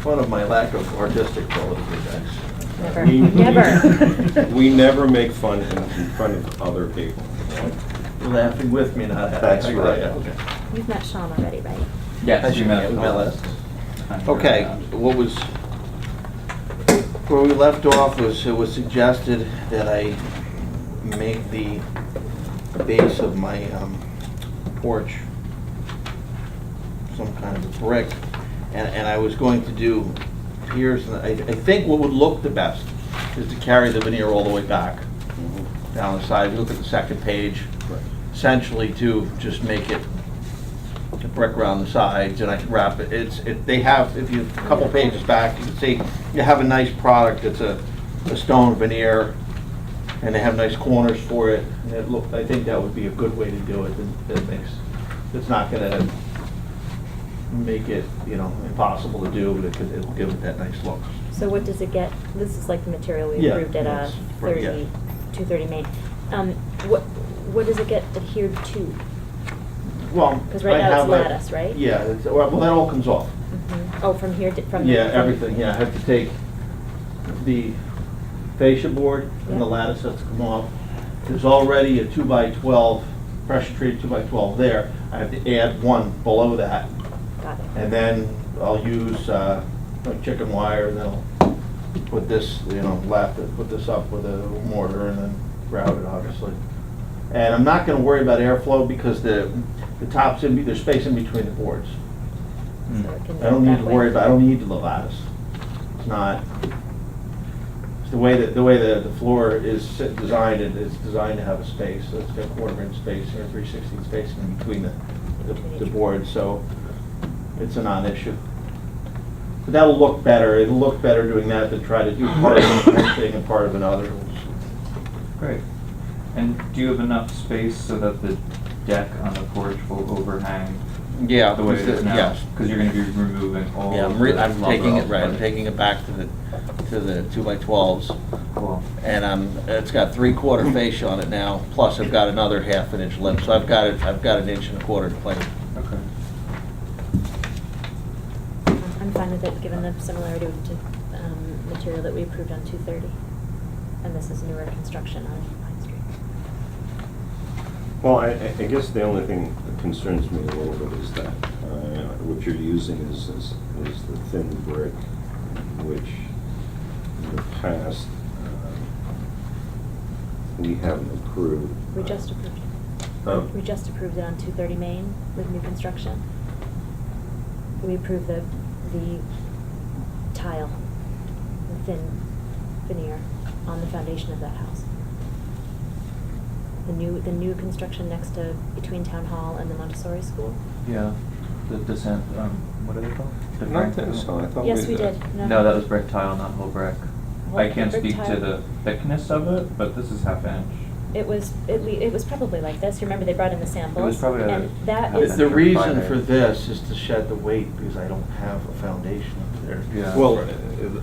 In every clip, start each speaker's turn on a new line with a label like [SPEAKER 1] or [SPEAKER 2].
[SPEAKER 1] fun of my lack of artistic qualities, guys.
[SPEAKER 2] Never.
[SPEAKER 3] We-
[SPEAKER 2] Never.
[SPEAKER 3] We never make fun in front of other people.
[SPEAKER 1] You're laughing with me, not at me.
[SPEAKER 3] That's right.
[SPEAKER 1] Okay.
[SPEAKER 2] You've met Sean already, right?
[SPEAKER 4] Yes,
[SPEAKER 1] We met last.
[SPEAKER 4] time.
[SPEAKER 1] Okay, where we left off was, it was suggested that I make the base of my porch some kind of a brick, and I was going to do piers, and I think what would look the best is to carry the veneer all the way back down the side. If you look at the second page, essentially to just make it a brick around the sides, and I can wrap it. They have, if you, a couple pages back, you can see, you have a nice product. It's a stone veneer, and they have nice corners for it. And I think that would be a good way to do it. It's not gonna make it, impossible to do, but it'll give it that nice look.
[SPEAKER 2] So what does it get? This is like the material we
[SPEAKER 1] Yeah,
[SPEAKER 2] approved at
[SPEAKER 1] yes, right, yeah.
[SPEAKER 2] 230 Main. What does it get adhered to?
[SPEAKER 1] Well,
[SPEAKER 2] Because right
[SPEAKER 1] I
[SPEAKER 2] now
[SPEAKER 1] have
[SPEAKER 2] it's lattice, right?
[SPEAKER 1] Yeah, well, that all comes off.
[SPEAKER 2] Mhm. Oh, from here, from the...
[SPEAKER 1] Yeah, everything, yeah, I have to take the fascia board and the
[SPEAKER 2] Yeah.
[SPEAKER 1] lattice has to come off. There's already a 2x12, pressure treated 2x12 there. I have to add one below that,
[SPEAKER 2] Got it.
[SPEAKER 1] and then I'll use like chicken wire, and then I'll put this, put this up with a mortar and then grout it, obviously. And I'm not gonna worry about airflow because the top's there's space in between the boards.
[SPEAKER 2] So it can
[SPEAKER 1] I don't
[SPEAKER 2] go
[SPEAKER 1] need
[SPEAKER 2] that
[SPEAKER 1] to
[SPEAKER 2] way.
[SPEAKER 1] worry about, I don't need the lattice. It's not, it's the way the floor is designed, it's designed to have a space. So it's got 1/4 inch space or 3/16 space in between the boards, so it's a non-issue. But that'll look better, it'll look better doing that than try to do part of one thing and part of another.
[SPEAKER 4] Great. And do you have enough space so that the deck on the porch will overhang
[SPEAKER 1] Yeah,
[SPEAKER 4] the way it is now?
[SPEAKER 1] yes.
[SPEAKER 4] Because you're going to be removing all
[SPEAKER 1] Yeah,
[SPEAKER 4] of the
[SPEAKER 1] I'm
[SPEAKER 4] lumber
[SPEAKER 1] taking it,
[SPEAKER 4] off
[SPEAKER 1] right,
[SPEAKER 4] of
[SPEAKER 1] I'm taking it back to the 2x12s.
[SPEAKER 4] Cool.
[SPEAKER 1] And it's got 3/4 fascia on it now, plus I've got another 1/2 inch lip, so I've got 1.25 to play with.
[SPEAKER 4] Okay.
[SPEAKER 2] I'm fine with it, given the similarity to material that we approved on 230. And this is newer construction on Pine Street.
[SPEAKER 3] Well, I guess the only thing that concerns me a little bit is that what you're using is the thin brick, which in the past we haven't approved.
[SPEAKER 2] We just approved it.
[SPEAKER 3] Oh.
[SPEAKER 2] We just approved it on 230 Main with new construction. We approved the tile, the thin veneer on the foundation of that house. The new construction next to, between Town Hall and the Montessori School.
[SPEAKER 4] Yeah. The descent, what are they called? The
[SPEAKER 3] Not
[SPEAKER 4] frank-
[SPEAKER 3] this, I thought
[SPEAKER 2] Yes, we did.
[SPEAKER 4] No, that was brick tile, not whole brick.
[SPEAKER 2] Whole
[SPEAKER 4] I can't
[SPEAKER 2] brick
[SPEAKER 4] speak to
[SPEAKER 2] tile.
[SPEAKER 4] the thickness of it, but this is half inch.
[SPEAKER 2] It was probably like this. You remember they brought in the samples?
[SPEAKER 4] It was probably a
[SPEAKER 2] and that
[SPEAKER 4] half
[SPEAKER 2] is
[SPEAKER 4] inch.
[SPEAKER 1] The reason
[SPEAKER 4] Primary.
[SPEAKER 1] for this is to shed the weight, because I don't have a foundation up there.
[SPEAKER 4] Yeah.
[SPEAKER 3] Well,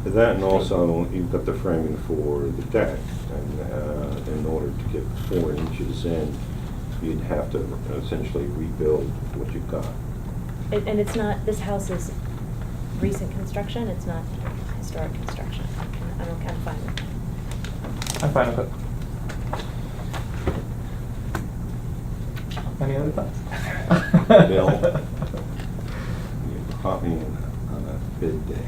[SPEAKER 3] that and also you've got the framing for the deck, and in order to get 4 inches in, you'd have to essentially rebuild what you've got.
[SPEAKER 2] And it's not, this house is recent construction, it's not historic construction. I'm fine with it.
[SPEAKER 4] I'm fine with it. Any other thoughts?
[SPEAKER 3] Bill, you caught me on a bid day.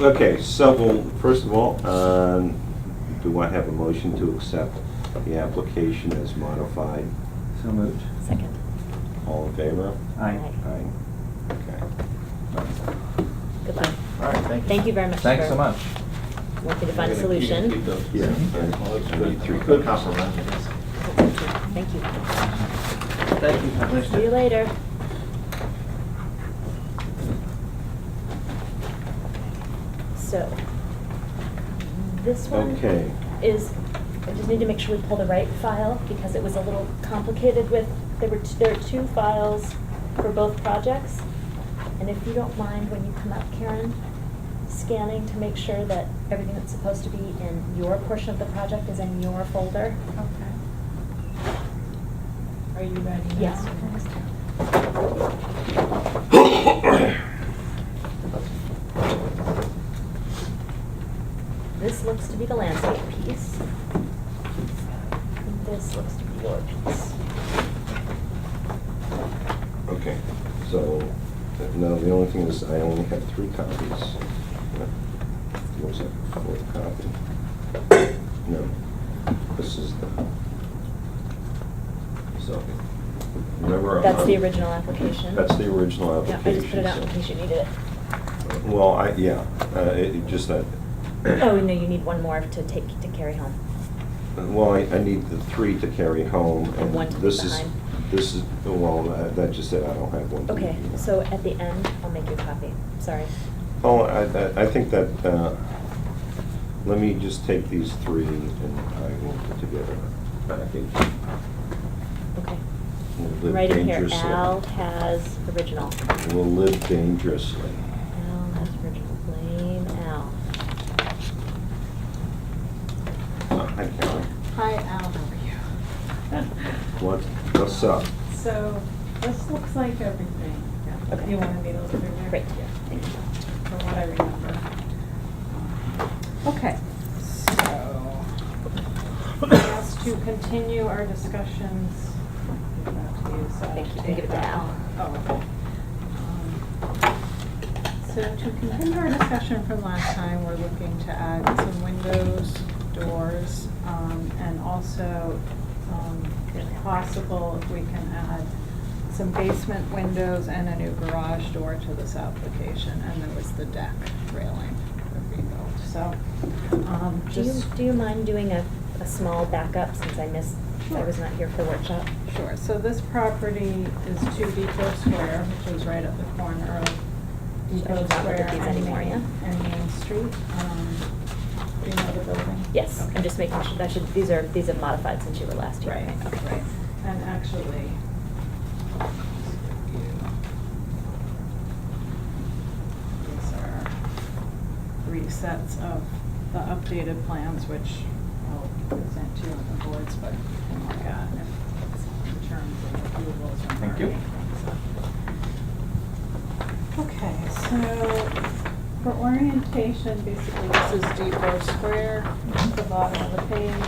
[SPEAKER 3] Okay, so, well, first of all, do I have a motion to accept the application as modified?
[SPEAKER 4] So moved.
[SPEAKER 2] Second.
[SPEAKER 3] All in favor?
[SPEAKER 4] Aye.
[SPEAKER 3] Aye. Okay.
[SPEAKER 2] Good luck.
[SPEAKER 1] All right, thank you.
[SPEAKER 2] Thank you very much.
[SPEAKER 4] Thanks
[SPEAKER 2] for
[SPEAKER 4] so much.
[SPEAKER 2] working to find a
[SPEAKER 1] You're gonna keep
[SPEAKER 2] solution.
[SPEAKER 1] those?
[SPEAKER 3] Yeah.
[SPEAKER 1] Well, that's
[SPEAKER 3] I need
[SPEAKER 1] good.
[SPEAKER 3] 3
[SPEAKER 1] Good
[SPEAKER 3] copies.
[SPEAKER 1] compromise.
[SPEAKER 2] Thank you.
[SPEAKER 1] Thank you. Have a nice
[SPEAKER 2] See you
[SPEAKER 1] day.
[SPEAKER 2] later. So, this one
[SPEAKER 3] Okay.
[SPEAKER 2] is, I just need to make sure we pull the right file because it was a little complicated with, there are 2 files for both projects. And if you don't mind, when you come up, Karen, scanning to make sure that everything that's supposed to be in your portion of the project is in your folder.
[SPEAKER 5] Okay. Are you ready now?
[SPEAKER 2] Yes. this looks to be the landscape piece. And this looks to be your piece.
[SPEAKER 3] Okay, so, now the only thing is, I only have 3 copies. Looks like a 4th copy. No, this is the, so, remember.
[SPEAKER 2] That's the original application.
[SPEAKER 3] That's the original
[SPEAKER 2] Yeah,
[SPEAKER 3] application.
[SPEAKER 2] I just put it out in
[SPEAKER 3] so-
[SPEAKER 2] case you needed it.
[SPEAKER 3] Well, it just that,
[SPEAKER 2] Oh, no, you need one more to carry home.
[SPEAKER 3] well, I need the 3 to carry home,
[SPEAKER 2] And one to leave
[SPEAKER 3] this is,
[SPEAKER 2] behind.
[SPEAKER 3] this is, well, that just said I don't have one. to
[SPEAKER 2] Okay,
[SPEAKER 3] leave behind.
[SPEAKER 2] so at the end, I'll make you a copy. Sorry.
[SPEAKER 3] Oh, I think that, let me just take these 3 and I will put together a package.
[SPEAKER 2] Okay.
[SPEAKER 3] We'll live
[SPEAKER 2] Right in here,
[SPEAKER 3] dangerously.
[SPEAKER 2] Al has original.
[SPEAKER 3] We'll live dangerously.
[SPEAKER 2] Al has original. Blame Al.
[SPEAKER 3] Hi, Karen.
[SPEAKER 5] Hi, Al, how are you?
[SPEAKER 3] What's up?
[SPEAKER 5] So, this looks like everything. Yeah.
[SPEAKER 2] Okay.
[SPEAKER 5] You wanted me to look through there?
[SPEAKER 2] Great.
[SPEAKER 5] Yeah, thank you, for what I remember. Okay, so, we asked to continue our discussions. Give that to you, so-
[SPEAKER 2] Thank you. Give it to Al.
[SPEAKER 5] Oh, okay. So to continue our discussion from last time, we're looking to add some windows, doors, and also, if possible, if we can add some basement windows and a new garage door to this application, and there was the deck railing that we built, so,
[SPEAKER 2] Do you mind doing a small backup since I
[SPEAKER 5] Sure.
[SPEAKER 2] was not here for the workshop?
[SPEAKER 5] Sure, so this property is 2 Depot Square, which is right at the corner of
[SPEAKER 2] I should
[SPEAKER 5] Depot
[SPEAKER 2] not look
[SPEAKER 5] Square
[SPEAKER 2] at these
[SPEAKER 5] and
[SPEAKER 2] anymore, yeah?
[SPEAKER 5] and Main Street. Do you know the building?
[SPEAKER 2] Yes, I'm
[SPEAKER 5] Okay.
[SPEAKER 2] just making sure, these have modified since you were last here.
[SPEAKER 5] Right,
[SPEAKER 2] Okay.
[SPEAKER 5] right. And actually, these are 3 sets of the updated plans, which I'll present to you on the boards, but you can look at in terms of approvals and
[SPEAKER 4] Thank you.
[SPEAKER 5] everything, so. Okay, so for orientation, basically this is Depot Square, at the bottom of the page.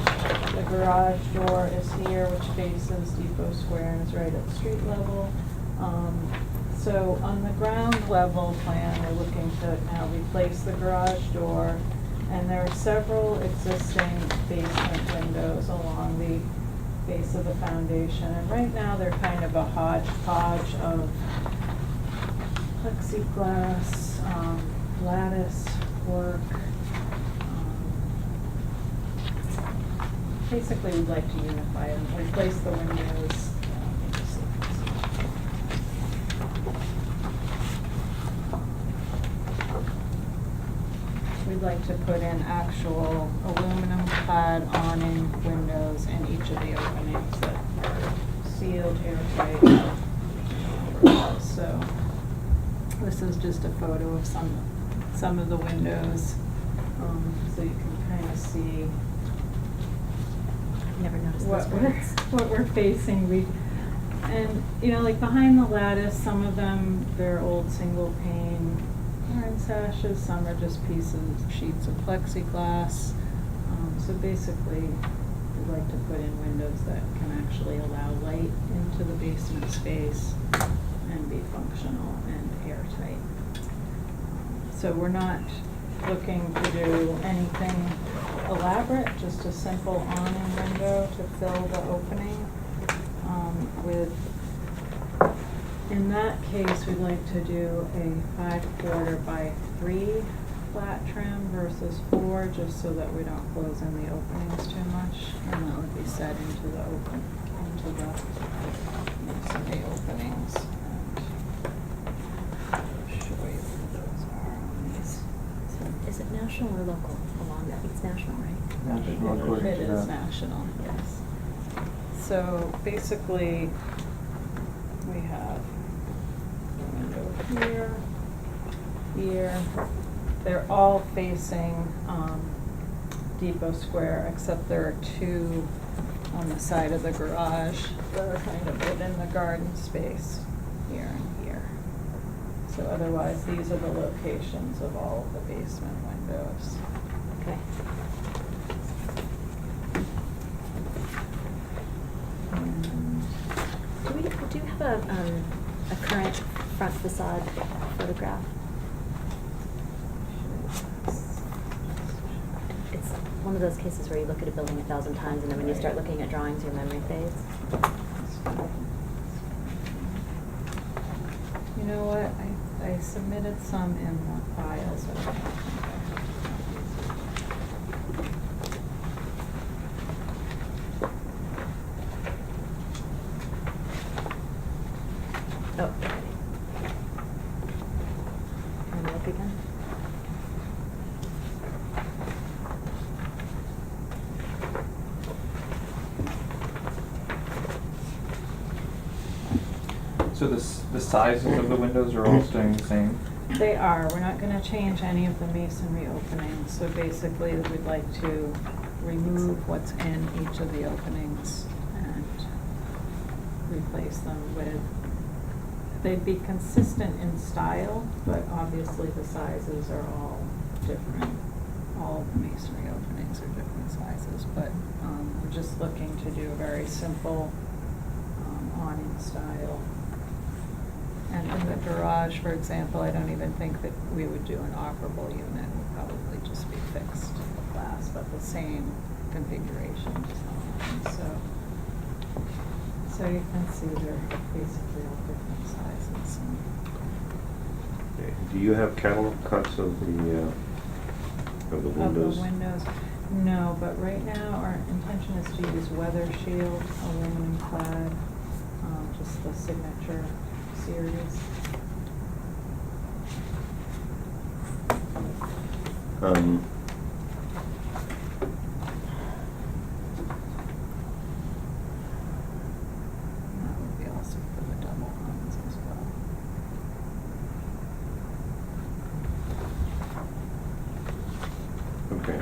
[SPEAKER 5] The garage door is here, which faces Depot Square and is right at street level. So on the ground level plan, we're looking to now replace the garage door. And there are several existing basement windows along the base of the foundation. And right now, they're kind of a hodgepodge of plexiglass, lattice work. Basically, we'd like to unify them, replace the windows. Let me just see if this- We'd like to put in actual aluminum clad awning windows in each of the openings that are sealed, airtight. So this is just a photo of some of the windows, so you can kind of see
[SPEAKER 2] Never noticed
[SPEAKER 5] what
[SPEAKER 2] those words.
[SPEAKER 5] we're facing. And, you know, like behind the lattice, some of them, they're old single pane iron sashes, some are just sheets of plexiglass. So basically, we'd like to put in windows that can actually allow light into the basement space and be functional and airtight. So we're not looking to do anything elaborate, just a simple awning window to fill the opening in that case, we'd like to do a 5/4 by 3 flat trim versus 4, just so that we don't close in the openings too much, and that would be set into the masonry openings. And I'll show you what those are on these.
[SPEAKER 2] So is it national or local along that? It's national, right?
[SPEAKER 4] National, according
[SPEAKER 5] It
[SPEAKER 4] to
[SPEAKER 5] is
[SPEAKER 4] that.
[SPEAKER 5] national, yes. So basically, we have a window here, here. They're all facing Depot Square, except there are 2 on the side of the garage that are kind of within the garden space, here and here. So otherwise, these are the locations of all of the basement windows.
[SPEAKER 2] Okay. front facade photograph. It's one of those cases where you look at a building 1,000 times, and then when you start looking at drawings, your memory fades.
[SPEAKER 5] You know what, I submitted some in the file, so I don't think
[SPEAKER 2] Oh, okay. Can I look again?
[SPEAKER 4] So the sizes of the windows are all staying the same?
[SPEAKER 5] They are, we're not gonna change any of the masonry openings, so basically we'd like to remove what's in each of the openings and replace them with, they'd be consistent in style, but obviously the sizes are all different. All the masonry openings are different sizes, but we're just looking to do a very simple awning style. And in the garage, for example, I don't even think that we would do an operable unit, it would probably just be fixed glass, but the same configuration design, so you can see they're basically all different sizes.
[SPEAKER 3] Okay. Do you have catalog cuts of the windows?
[SPEAKER 5] Of the windows, no, but right now our intention is to use Weather Shield aluminum clad, just the signature series. That would be also for the double hungs as well.
[SPEAKER 3] Okay.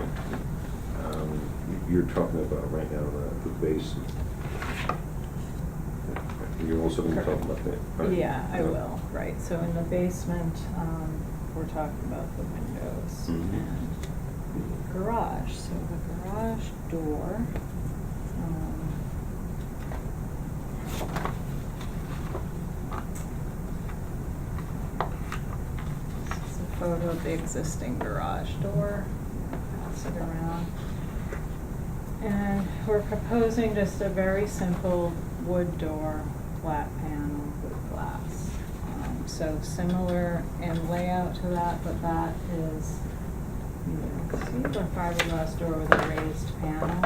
[SPEAKER 3] You're talking about right now the base. You're also going to talk about that, right?
[SPEAKER 5] Yeah, I will, right, so in the basement, we're talking about the windows
[SPEAKER 3] Mhm.
[SPEAKER 5] and the garage, so the garage door, this is a photo of the existing garage door, pass it around. And we're proposing just a very simple wood door, flat panel with glass. So similar in layout to that, but that is, see, a fiberglass door with a raised panel.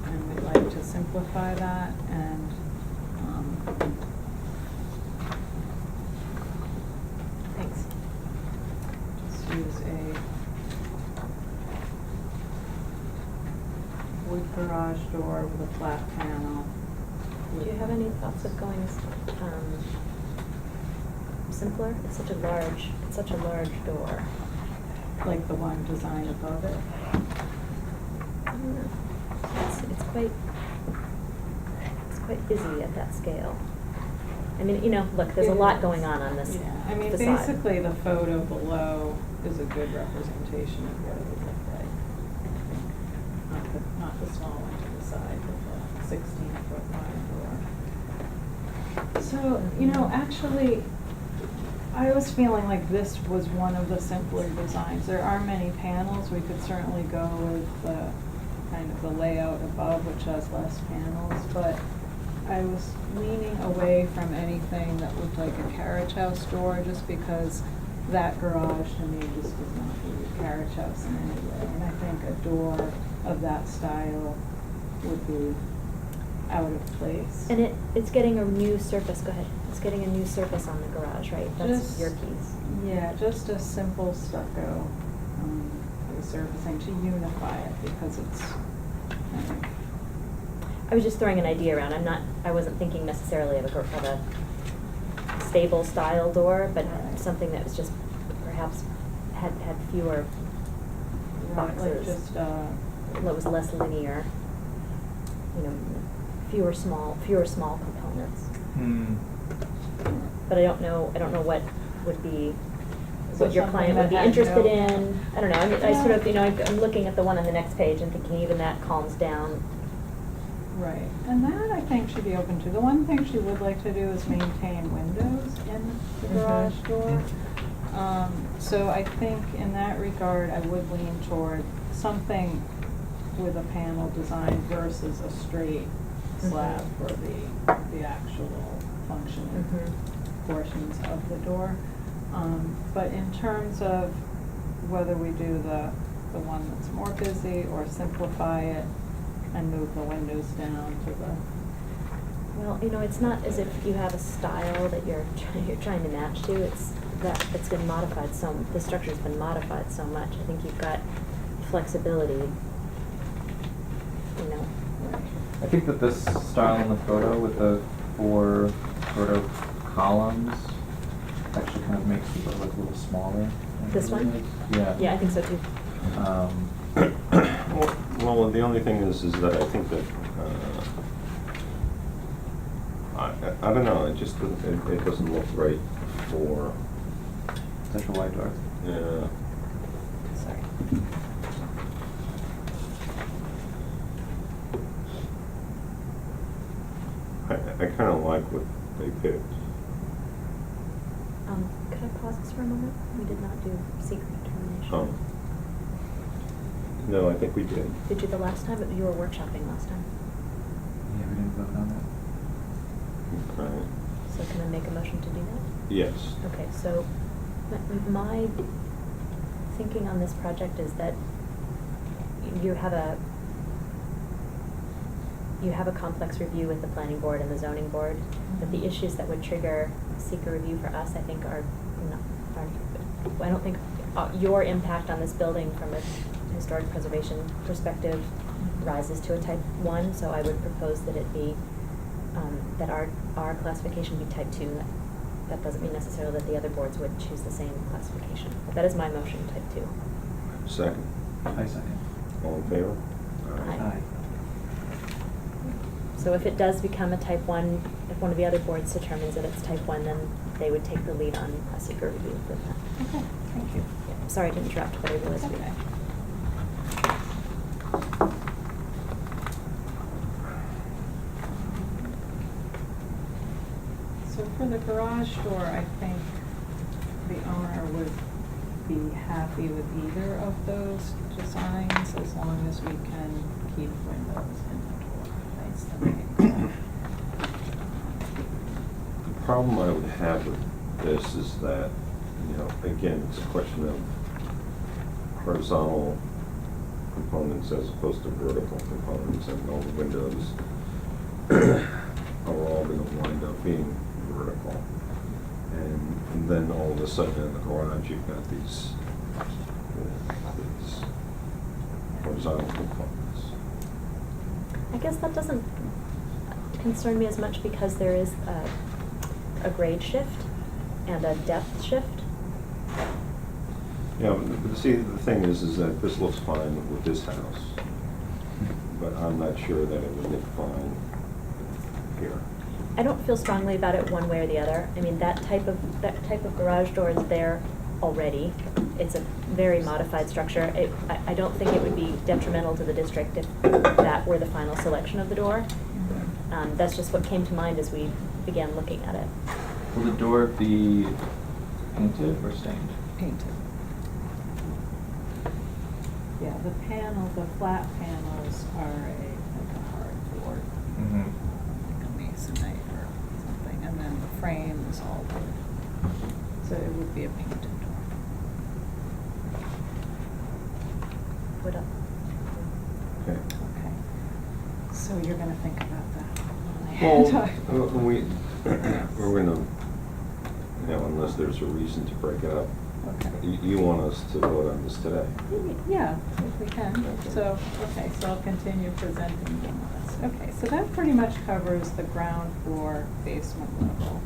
[SPEAKER 5] And we'd like to simplify that and,
[SPEAKER 2] Thanks.
[SPEAKER 5] just use a wood garage door with a flat panel.
[SPEAKER 2] Do you have any thoughts of going simpler? It's such a large door.
[SPEAKER 5] Like the one designed above it?
[SPEAKER 2] I don't know. It's quite busy at that scale. I mean, look, there's a lot going on this
[SPEAKER 5] Yeah, I mean,
[SPEAKER 2] facade.
[SPEAKER 5] basically the photo below is a good representation of what it would look like. Not the small one to the side, but the 16-foot wide door. So, actually, I was feeling like this was one of the simpler designs. There are many panels. We could certainly go with the kind of the layout above, which has less panels, but I was leaning away from anything that looked like a carriage house door, just because that garage to me just does not read a carriage house in any way. And I think a door of that style would be out of place.
[SPEAKER 2] And it's getting a new surface, go ahead. It's getting a new surface on the garage, right? That's
[SPEAKER 5] Just-
[SPEAKER 2] your piece.
[SPEAKER 5] Yeah, just a simple stucco resurfacing to unify it, because it's kind of,
[SPEAKER 2] I was just throwing an idea around. I wasn't thinking necessarily of a stable style door, but
[SPEAKER 5] Right.
[SPEAKER 2] something that was just perhaps had fewer
[SPEAKER 5] like
[SPEAKER 2] boxes.
[SPEAKER 5] just,
[SPEAKER 2] That was less linear. Fewer small components. But I don't know what would be,
[SPEAKER 5] So
[SPEAKER 2] what your client
[SPEAKER 5] something
[SPEAKER 2] would be
[SPEAKER 5] that had
[SPEAKER 2] interested
[SPEAKER 5] no-
[SPEAKER 2] in. I don't know, I sort of, I'm looking at the one on the next page and thinking even that calms down
[SPEAKER 5] Right, and that I think should be open to. The one thing she would like to do is maintain windows in the garage door. So I think in that regard, I would lean toward something with a panel design versus a straight slab for the actual functioning portions of the door. But in terms of whether we do the one that's more busy or simplify it and move the windows down to the,
[SPEAKER 2] Well, you know, it's not as if you have a style that you're trying to match to. It's that it's been modified the structure's been modified so much. I think you've got flexibility, you know.
[SPEAKER 4] I think that this style in the photo with the 4 sort of columns actually kind of makes it look a little smaller.
[SPEAKER 2] This one?
[SPEAKER 4] Yeah.
[SPEAKER 2] Yeah, I think so too.
[SPEAKER 3] Well, the only thing is that I think that, I don't know, it just, it doesn't look right for,
[SPEAKER 4] Such a wide door.
[SPEAKER 3] yeah.
[SPEAKER 2] Sorry.
[SPEAKER 3] I kind of like what they picked.
[SPEAKER 2] Could I pause this for a moment? We did not do secret determination.
[SPEAKER 3] No, I think we did.
[SPEAKER 2] Did you the last time? You were workshopping last time.
[SPEAKER 4] Yeah, we didn't vote on it.
[SPEAKER 3] Okay.
[SPEAKER 2] So can I make a motion to do that?
[SPEAKER 3] Yes.
[SPEAKER 2] Okay, so my thinking on this project is that you have a complex review with the planning board and the zoning board, but the issues that would trigger seeker review for us, I think, I don't think your impact on this building from a historic preservation perspective rises to a type 1, so I would propose that it be, that our classification be type 2. That doesn't mean necessarily that the other boards would choose the same classification, but that is my motion, type 2.
[SPEAKER 3] Second.
[SPEAKER 4] I second.
[SPEAKER 3] All in favor?
[SPEAKER 2] Aye. So if it does become a type 1, if one of the other boards determines that it's type 1, then they would take the lead on a seeker review for that.
[SPEAKER 5] okay, thank you.
[SPEAKER 2] Yeah, sorry to interrupt, but I realized we.
[SPEAKER 5] Okay. So for the garage door, I think the owner would be happy with either of those designs as long as we can keep windows in the door. Nice to make.
[SPEAKER 3] The problem I would have with this is that, you know, again, it's a question of horizontal components as opposed to vertical components, and all the windows are all gonna wind up being vertical. And then all of a sudden in the garage, you've got these horizontal components.
[SPEAKER 2] I guess that doesn't concern me as much because there is a grade shift and a depth shift.
[SPEAKER 3] Yeah, but see, the thing is that this looks fine with this house, but I'm not sure that it would look fine here.
[SPEAKER 2] I don't feel strongly about it one way or the other. I mean, that type of garage door is there already. It's a very modified structure. I don't think it would be detrimental to the district if that were the final selection of the door. That's just what came to mind as we began looking at it.
[SPEAKER 4] Will the door be painted or stained?
[SPEAKER 5] Painted. Yeah, the flat panels are like a hardboard,
[SPEAKER 4] Mm-hmm.
[SPEAKER 5] like a masonite or something, and then the frame is all wood. So it would be a painted door.
[SPEAKER 2] Would up.
[SPEAKER 3] Okay.
[SPEAKER 5] Okay. So you're gonna think about that.
[SPEAKER 3] Well, we're gonna, you know, unless there's a reason to break it up.
[SPEAKER 5] Okay.
[SPEAKER 3] You want us to vote on this today?
[SPEAKER 5] Yeah, if we can. So, okay, so I'll continue presenting them on this. Okay, so that pretty much covers the ground floor basement level.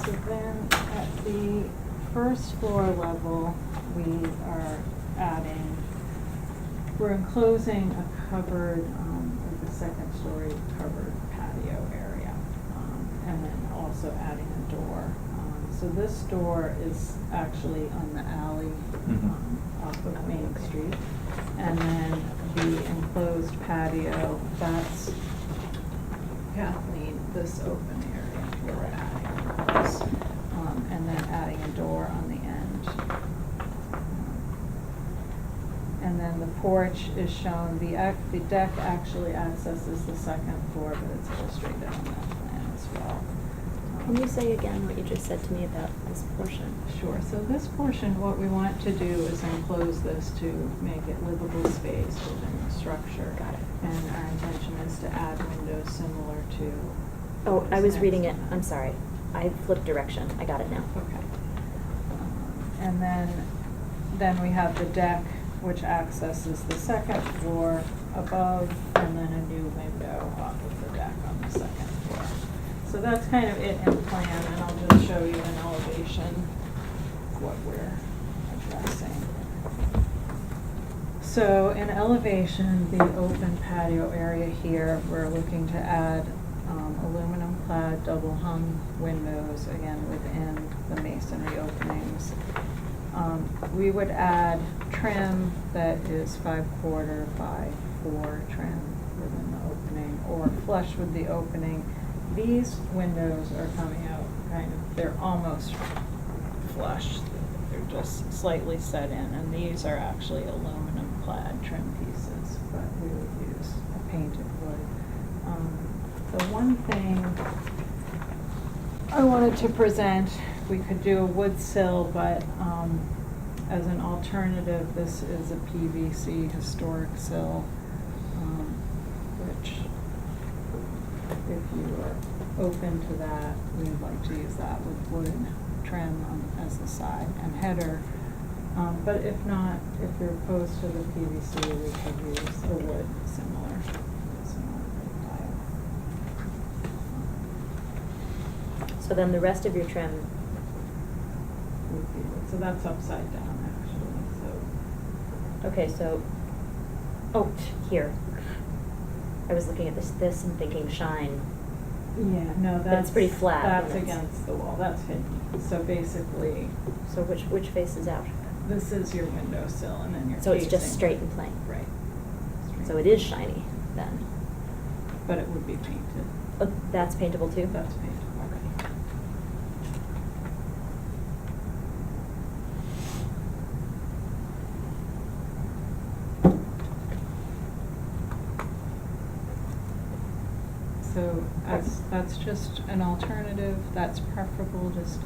[SPEAKER 5] So then at the first floor level, we're enclosing a covered, like a second story covered patio area. And then also adding a door. So this door is actually on the alley, off of Main Street. And then the enclosed patio, that's, Kathleen, this open area where we're adding this. And then adding a door on the end. And then the porch is shown, the deck actually accesses the second floor, but it's illustrated on that plan as well.
[SPEAKER 2] Can you say again what you just said to me about this portion?
[SPEAKER 5] Sure, so this portion, what we want to do is enclose this to make it livable space within the structure.
[SPEAKER 2] Got it.
[SPEAKER 5] And our intention is to add windows similar to.
[SPEAKER 2] Oh, I
[SPEAKER 5] this
[SPEAKER 2] was reading it,
[SPEAKER 5] next
[SPEAKER 2] I'm
[SPEAKER 5] one.
[SPEAKER 2] sorry. I flipped direction, I got it now.
[SPEAKER 5] Okay. And then we have the deck, which accesses the second floor above, and then a new window off of the deck on the second floor. So that's kind of it in plan, and I'll just show you an elevation what we're addressing. So in elevation, the open patio area here, we're looking to add aluminum clad double hung windows, again within the masonry openings. We would add trim that is 5/4 by 4 trim within the opening, or flush with the opening. These windows are coming out kind of, they're almost flush. They're just slightly set in, and these are actually aluminum clad trim pieces, but we would use a painted wood. The one thing I wanted to present, we could do a wood sill, but as an alternative, this is a PVC historic sill, which, if you are open to that, we'd like to use that with wood trim as the side and header. But if not, if you're opposed to the PVC, we could use a wood similar style.
[SPEAKER 2] So then the rest of your trim,
[SPEAKER 5] Would be wood. So that's upside down, actually, so.
[SPEAKER 2] okay, so, oh, here. I was looking at this and thinking shine.
[SPEAKER 5] Yeah, no,
[SPEAKER 2] But
[SPEAKER 5] that's.
[SPEAKER 2] it's pretty flat
[SPEAKER 5] That's
[SPEAKER 2] when it's-
[SPEAKER 5] against the wall, that's hidden. So basically,
[SPEAKER 2] So which faces out?
[SPEAKER 5] this is your windowsill and then your
[SPEAKER 2] So it's just
[SPEAKER 5] casing.
[SPEAKER 2] straight and plain?
[SPEAKER 5] Right.
[SPEAKER 2] So it is shiny then?
[SPEAKER 5] But it would be painted.
[SPEAKER 2] Oh, that's paintable too?
[SPEAKER 5] That's painted.
[SPEAKER 2] Okay.
[SPEAKER 5] So that's just an alternative, that's preferable just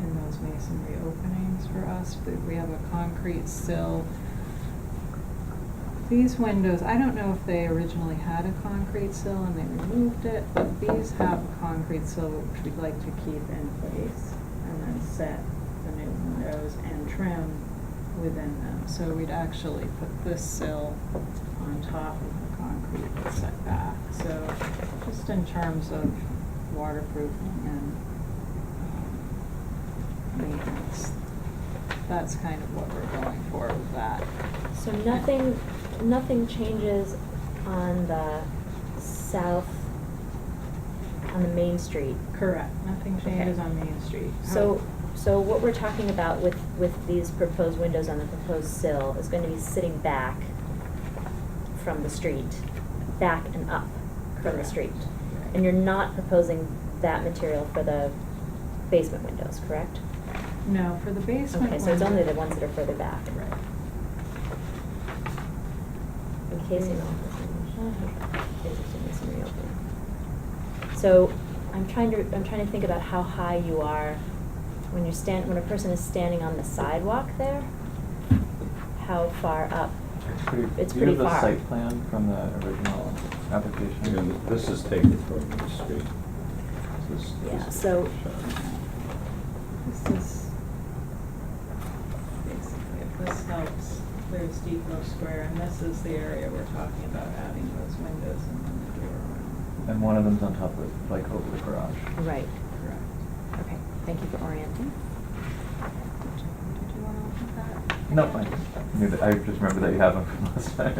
[SPEAKER 5] in those masonry openings for us. But we have a concrete sill. These windows, I don't know if they originally had a concrete sill and they removed it, but these have a concrete sill which we'd like to keep in place and then set the new windows and trim within them. So we'd actually put this sill on top of the concrete that's set back. So just in terms of waterproofing and maintenance, that's kind of what we're going for with that.
[SPEAKER 2] So nothing changes on the south, on the Main Street.
[SPEAKER 5] Correct, nothing changes
[SPEAKER 2] Okay.
[SPEAKER 5] on Main Street.
[SPEAKER 2] So what we're talking about with these proposed windows on the proposed sill is going to be sitting back from the street, back and up from the
[SPEAKER 5] Correct.
[SPEAKER 2] street. And you're not proposing that material for the basement windows, correct?
[SPEAKER 5] No, for the basement
[SPEAKER 2] Okay, so it's only the
[SPEAKER 5] window-
[SPEAKER 2] ones that are further back.
[SPEAKER 5] Right.
[SPEAKER 2] Encasing masonry opening. So I'm trying to think about how high you are when when a person is standing on the sidewalk there. How far up? It's
[SPEAKER 4] Do you
[SPEAKER 2] pretty
[SPEAKER 4] have the
[SPEAKER 2] far.
[SPEAKER 4] site plan from the original application?
[SPEAKER 3] And this is taken from the street. This-
[SPEAKER 2] Yeah,
[SPEAKER 3] this-
[SPEAKER 2] so-
[SPEAKER 5] This is basically, if this helps, there's Depot Square, and this is the area we're talking about adding those windows and then the door around.
[SPEAKER 4] And one of them's on top of, like, over the garage.
[SPEAKER 2] Right.
[SPEAKER 5] Correct.
[SPEAKER 2] Okay. Thank you for orienting.
[SPEAKER 5] Did you want to look at that?
[SPEAKER 4] No, I just remember that you have them from last time.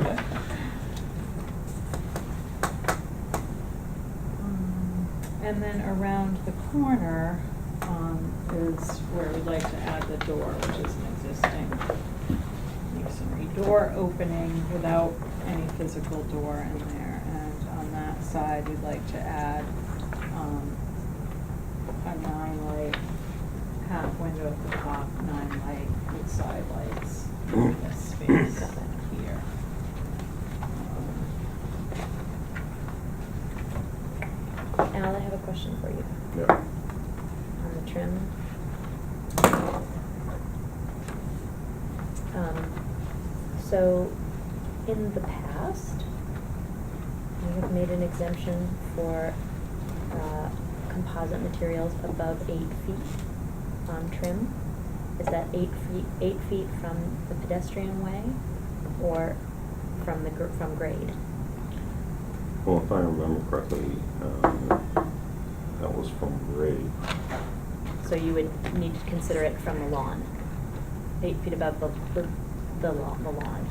[SPEAKER 5] And then around the corner, is where we'd like to add the door, which is an existing masonry door opening without any physical door in there. And on that side, we'd like to add a 9-light half window at the top, 9-light with side lights in this space here.
[SPEAKER 2] Al, I have a question for you
[SPEAKER 3] Yeah.
[SPEAKER 2] on the trim. So, in the past, we have made an exemption for composite materials above 8 feet on trim. Is that 8 feet from the pedestrian way, or from from grade?
[SPEAKER 3] Well, if I remember correctly, that was from grade.
[SPEAKER 2] So you would need to consider it from the lawn, 8 feet above the lawn.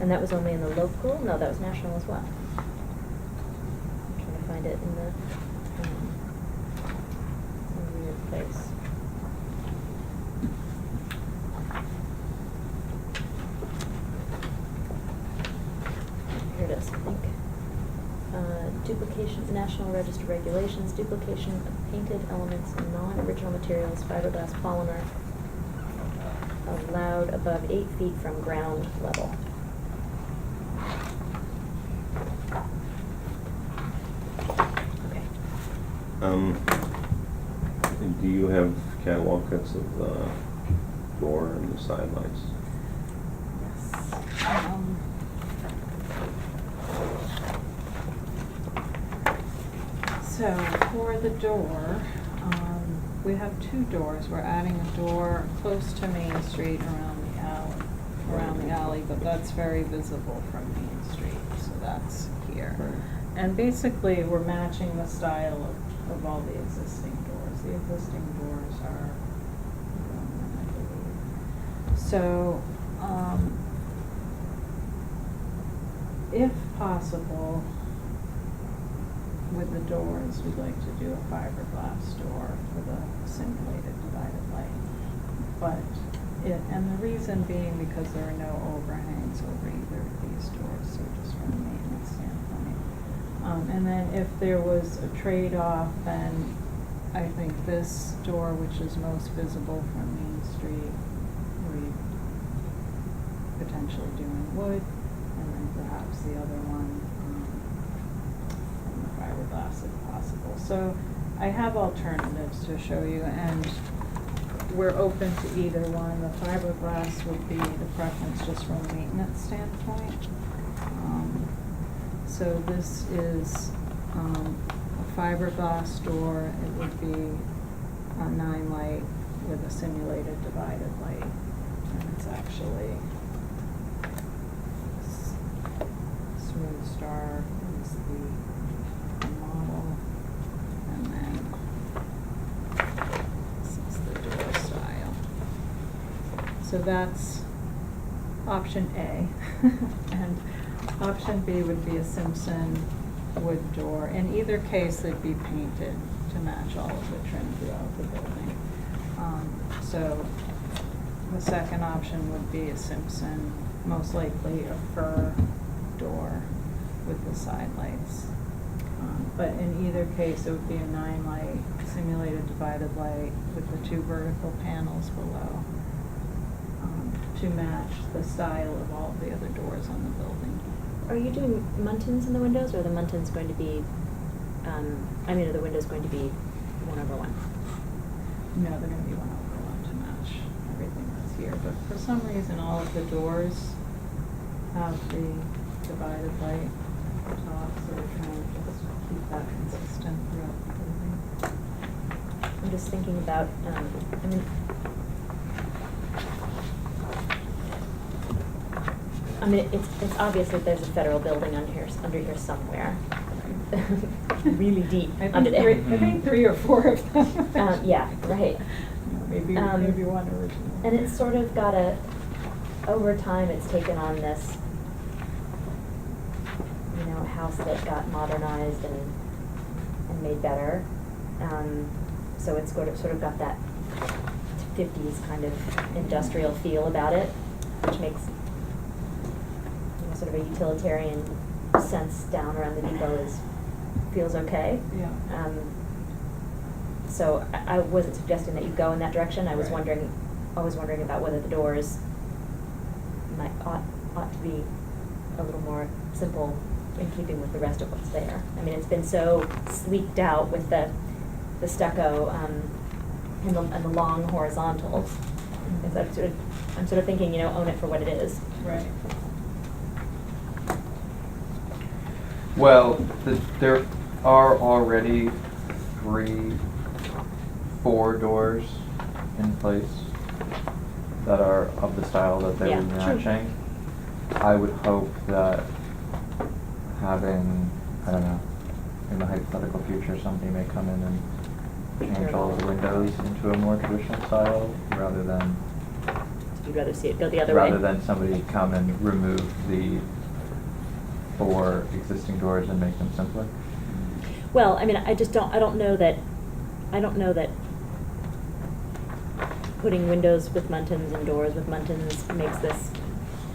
[SPEAKER 2] And that was only in the local? No, that was national as well. I'm trying to find it in the weird place. Here it is, I think. Duplication, National Register Regulations, duplication of painted elements and non-original materials, fiberglass polymer, allowed above 8 feet from ground level. Okay.
[SPEAKER 3] Do you have catalog cuts of the door and the side lights?
[SPEAKER 5] Yes. So for the door, we have 2 doors. We're adding a door close to Main Street around the alley, but that's very visible from Main Street, so that's here. And basically, we're matching the style of all the existing doors. The existing doors are, I believe. So, if possible, with the doors, we'd like to do a fiberglass door with a simulated divided light. And the reason being because there are no overhangs over either of these doors, so just from a maintenance standpoint. And then if there was a trade-off, then I think this door, which is most visible from Main Street, we potentially do in wood, and then perhaps the other one fiberglass if possible. So I have alternatives to show you, and we're open to either one. The fiberglass would be the preference just from a maintenance standpoint. So this is a fiberglass door. It would be a 9-light with a simulated divided light, and it's actually Smooth Star is the model, and then this is the door style. So that's option A. And option B would be a Simpson wood door. In either case, they'd be painted to match all of the trim throughout the building. So the second option would be a Simpson, most likely a fir door with the side lights. But in either case, it would be a 9-light simulated divided light with the 2 vertical panels below to match the style of all of the other doors on the building.
[SPEAKER 2] Are you doing muntins in the windows, or are the muntins going to be, are the windows going to be 1/1?
[SPEAKER 5] No, they're gonna be 1/1 to match everything that's here, but for some reason, all of the doors have the divided light top, so we're trying to just keep that consistent throughout the building.
[SPEAKER 2] I'm just thinking about, it's obvious that there's a federal building under here somewhere. Really deep
[SPEAKER 5] I
[SPEAKER 2] under there.
[SPEAKER 5] think 3 or 4 of them.
[SPEAKER 2] Yeah, right.
[SPEAKER 5] Maybe one original.
[SPEAKER 2] And it's sort of got over time, it's taken on this, house that got modernized and and made better. So it's sort of got that 50s kind of industrial feel about it, which makes, you know, sort of a utilitarian sense down around the depot feels okay.
[SPEAKER 5] Yeah.
[SPEAKER 2] So I wasn't suggesting that you go in that direction. I was
[SPEAKER 5] Right.
[SPEAKER 2] always wondering about whether the doors ought to be a little more simple in keeping with the rest of what's there. I mean, it's been so sleeked out with the stucco and the long horizontals. Is that I'm sort of thinking, you know, own it for what it is.
[SPEAKER 5] Right.
[SPEAKER 4] Well, there are already 4 doors in place that are of the style that they
[SPEAKER 2] Yeah,
[SPEAKER 4] were
[SPEAKER 2] true.
[SPEAKER 4] matching. I would hope that having, I don't know, in the hypothetical future, somebody may come in and change all the windows into a more traditional style rather than
[SPEAKER 2] You'd rather see it go the other way.
[SPEAKER 4] rather than somebody come and remove the 4 existing doors and make them simpler.
[SPEAKER 2] Well, I mean, I don't know that putting windows with muntins and doors with muntins makes this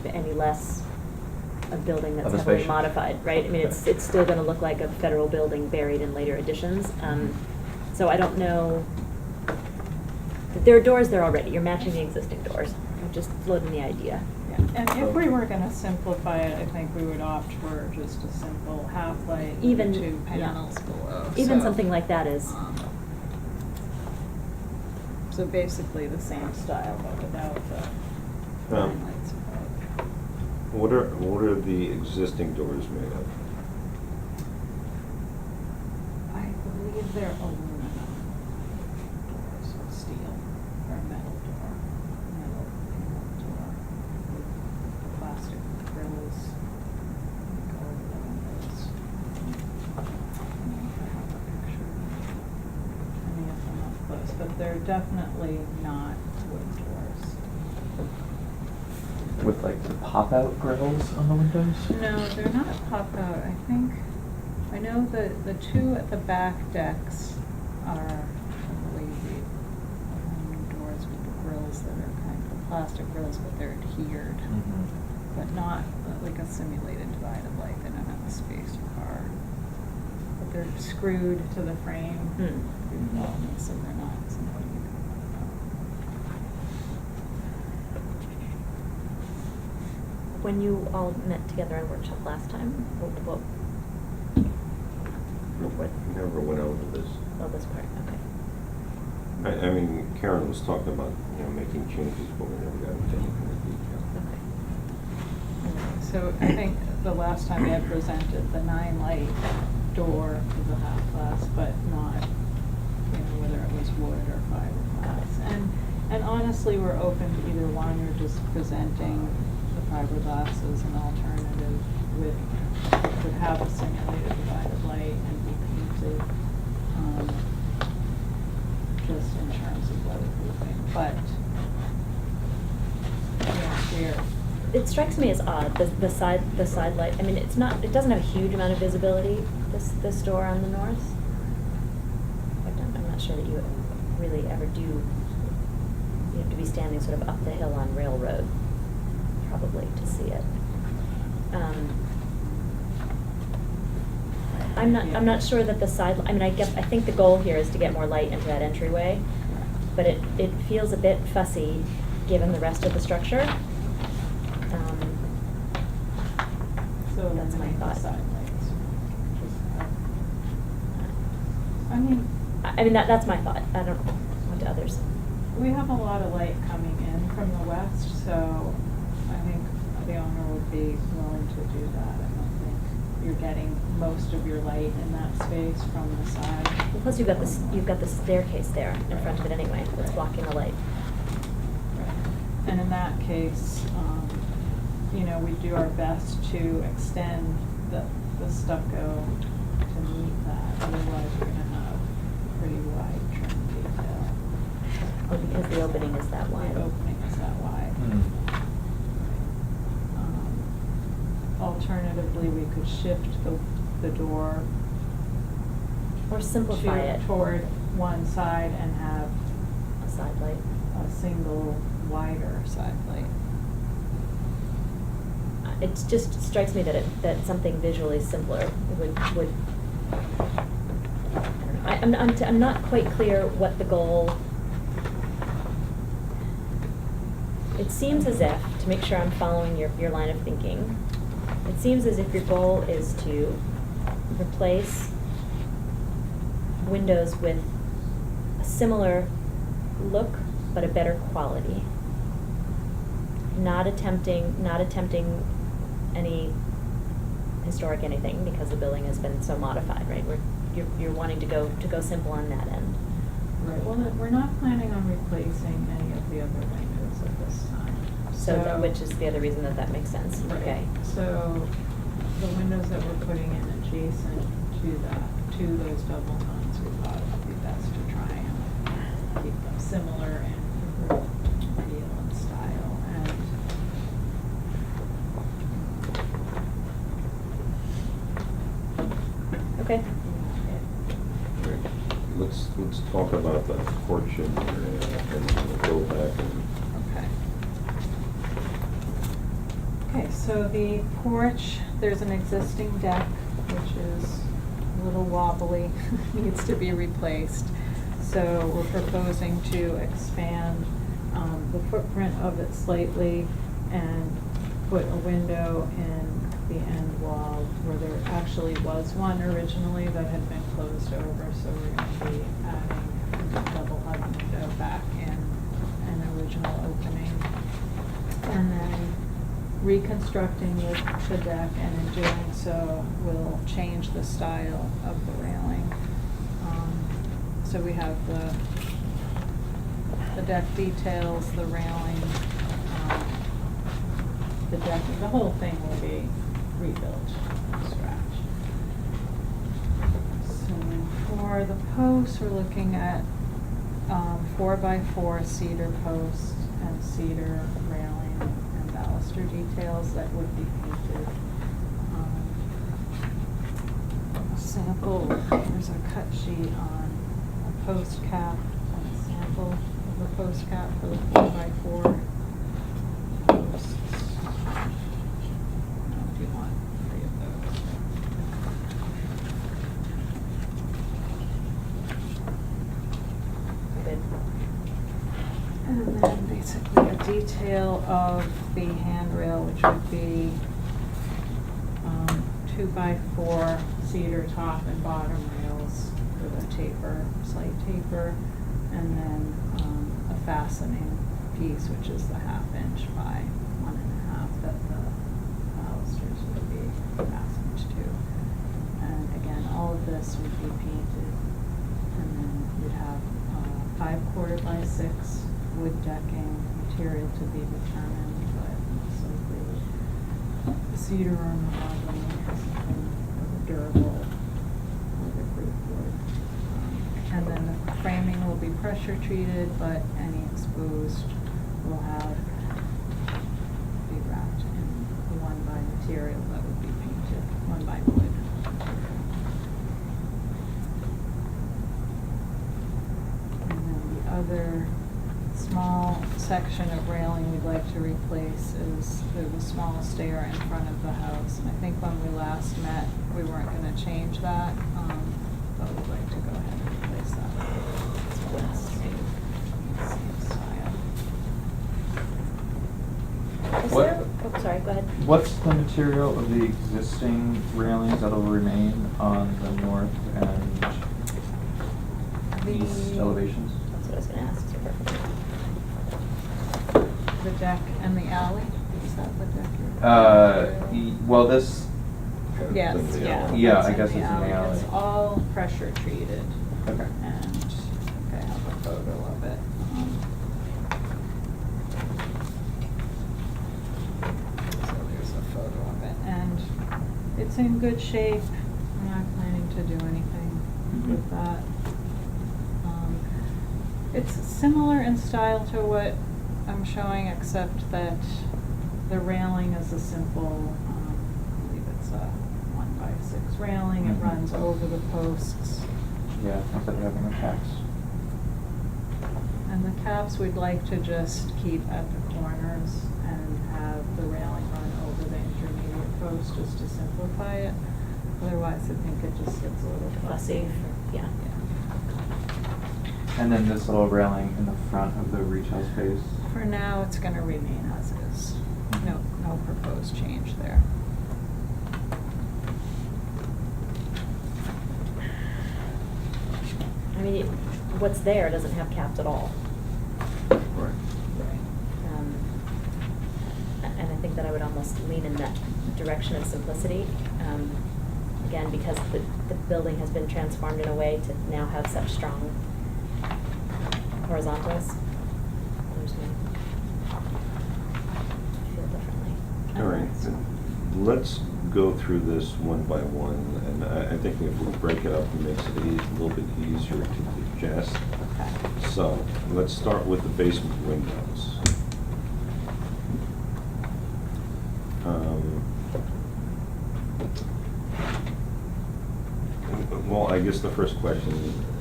[SPEAKER 2] any less a building that's
[SPEAKER 4] Of a
[SPEAKER 2] heavily
[SPEAKER 4] spaceship.
[SPEAKER 2] modified, right? I mean, it's still gonna look like a federal building buried in later additions. So I don't know, there are doors there already, you're matching the existing doors. I'm just floating the idea.
[SPEAKER 5] Yeah. And if we were gonna simplify it, I think we would opt for just a simple half-light
[SPEAKER 2] Even-
[SPEAKER 5] with 2
[SPEAKER 2] yeah.
[SPEAKER 5] panels below.
[SPEAKER 2] Even
[SPEAKER 5] So,
[SPEAKER 2] something like that is,
[SPEAKER 5] So basically the same style, but without the line lights above.
[SPEAKER 3] What are the existing doors made of?
[SPEAKER 5] I believe they're aluminum doors or steel or metal door, metal panel door with the plastic grills. Let me go over the windows. I don't know if I have a picture of any of them up close, but they're definitely not wood doors.
[SPEAKER 4] With like the pop-out grills on the windows?
[SPEAKER 5] No, they're not pop-out, I think. I know the 2 at the back decks are, I believe, the aluminum doors with the grills that are kind of the plastic grills, but they're adhered, but not like a simulated divided light. They don't have a spaced car. But they're screwed to the frame through welding, so they're not something you can pop out.
[SPEAKER 2] when you all met together in workshop last time, what
[SPEAKER 3] Never went over this.
[SPEAKER 2] oh, this part, okay.
[SPEAKER 3] I mean, Karen was talking about, making changes, but we never got into any kind of detail.
[SPEAKER 2] Okay.
[SPEAKER 5] So I think the last time I presented the 9-light door was a half glass, but not, whether it was wood or fiberglass. And honestly, we're open to either one, or just presenting the fiberglass as an alternative would have a simulated divided light and be painted, just in terms of weatherproofing, but, here.
[SPEAKER 2] It strikes me as odd, the side light, I mean, it doesn't have a huge amount of visibility, this door on the north. I'm not sure that you really ever do, you have to be standing sort of up the hill on Railroad, probably, to see it. I'm not sure that the side, I mean, I think the goal here is to get more light into that entryway, but it feels a bit fussy, given the rest of the structure.
[SPEAKER 5] So
[SPEAKER 2] That's my
[SPEAKER 5] eliminate the
[SPEAKER 2] thought.
[SPEAKER 5] side lights. I mean,
[SPEAKER 2] I mean, that's my thought. I don't know what to others.
[SPEAKER 5] we have a lot of light coming in from the west, so I think the owner would be willing to do that. I don't think you're getting most of your light in that space from the side.
[SPEAKER 2] Well, plus you've got the staircase there in front of it anyway, that's blocking the light.
[SPEAKER 5] And in that case, we do our best to extend the stucco to meet that. Otherwise, we're gonna have pretty wide trim detail.
[SPEAKER 2] Oh, because the opening is that wide.
[SPEAKER 5] The opening is that wide. Alternatively, we could shift the door
[SPEAKER 2] Or simplify it.
[SPEAKER 5] toward one side and have
[SPEAKER 2] A side light.
[SPEAKER 5] a single wider side light.
[SPEAKER 2] It just strikes me that something visually simpler would, I don't know, I'm not quite clear what the goal. It seems as if, to make sure I'm following your line of thinking, it seems as if your goal is to replace windows with a similar look, but a better quality. Not attempting any historic anything, because the building has been so modified, right? You're wanting to go simple on that end.
[SPEAKER 5] Right, well, we're not planning on replacing any of the other windows at this time.
[SPEAKER 2] Which is the other reason that makes sense,
[SPEAKER 5] Right.
[SPEAKER 2] okay.
[SPEAKER 5] So the windows that we're putting in adjacent to those double hungs, we thought it would be best to try and keep them similar in feel and style. And
[SPEAKER 2] Okay.
[SPEAKER 3] Let's talk about the porch and we'll go back and.
[SPEAKER 5] Okay. Okay, so the porch, there's an existing deck, which is a little wobbly, needs to be replaced. So we're proposing to expand the footprint of it slightly and put a window in the end wall where there actually was one originally that had been closed over, so we're going to be adding a double hub window back in an original opening. And then reconstructing the deck, and in doing so, we'll change the style of the railing. So we have the deck details, the railing, the deck, the whole thing will be rebuilt from scratch. So for the posts, we're looking at 4x4 cedar posts and cedar railing and baluster details that would be painted. A sample, there's a cut sheet on a post cap and a sample of the post cap for the 4x4 posts. I don't know if you want 3 of those.
[SPEAKER 2] Good.
[SPEAKER 5] And then basically a detail of the handrail, which would be 2x4 cedar top and bottom rails with a taper, slight taper, and then a fastening piece, which is the 1/2 inch by 1.5 that the balusters would be fastened to. And again, all of this would be painted, and then you'd have 5/4 by 6 wood decking, material to be determined, but most likely cedar or mahogany or something of a durable weatherproof wood. And then the framing will be pressure treated, but any exposed will be wrapped in the 1x material that would be painted, 1x wood. And then the other small section of railing we'd like to replace is there's a small stair in front of the house. And I think when we last met, we weren't going to change that, but we'd like to go ahead and replace that. So it's same style.
[SPEAKER 2] Is
[SPEAKER 4] What-
[SPEAKER 2] there, oh, sorry, go ahead.
[SPEAKER 4] What's the material of the existing railings that'll remain on the north and east elevations?
[SPEAKER 2] That's what I was gonna ask, so perfect.
[SPEAKER 5] The deck and the alley, is that the deck you're?
[SPEAKER 4] Well, this,
[SPEAKER 5] Yes,
[SPEAKER 3] It's in the
[SPEAKER 5] yeah.
[SPEAKER 3] alley.
[SPEAKER 4] Yeah,
[SPEAKER 5] it's
[SPEAKER 4] I
[SPEAKER 5] in
[SPEAKER 4] guess it's in the alley.
[SPEAKER 5] It's all pressure treated,
[SPEAKER 4] okay.
[SPEAKER 5] and I think I have a photo of it. So there's a photo of it, and it's in good shape. I'm not planning to do anything with that. It's similar in style to what I'm showing, except that the railing is a simple, I believe it's a 1x6 railing. It runs over the posts
[SPEAKER 4] Yeah, instead of having the caps.
[SPEAKER 5] And the caps we'd like to just keep at the corners and have the railing run over the intermediate post just to simplify it. Otherwise, I think it just gets a little fussy.
[SPEAKER 2] Yeah.
[SPEAKER 4] And then this little railing in the front of the retail space.
[SPEAKER 5] For now, it's gonna remain as is. No proposed change there.
[SPEAKER 2] I mean, what's there doesn't have caps at all.
[SPEAKER 3] Right.
[SPEAKER 2] Um, And I think that I would almost lean in that direction of simplicity. Again, because the building has been transformed in a way to now have such strong horizontals. I'm just gonna feel differently.
[SPEAKER 3] All right, let's go through this one by one, and I think if we break it up, it makes it a little bit easier to digest.
[SPEAKER 5] Okay.
[SPEAKER 3] So, let's start with the basement windows. Well, I guess the first question,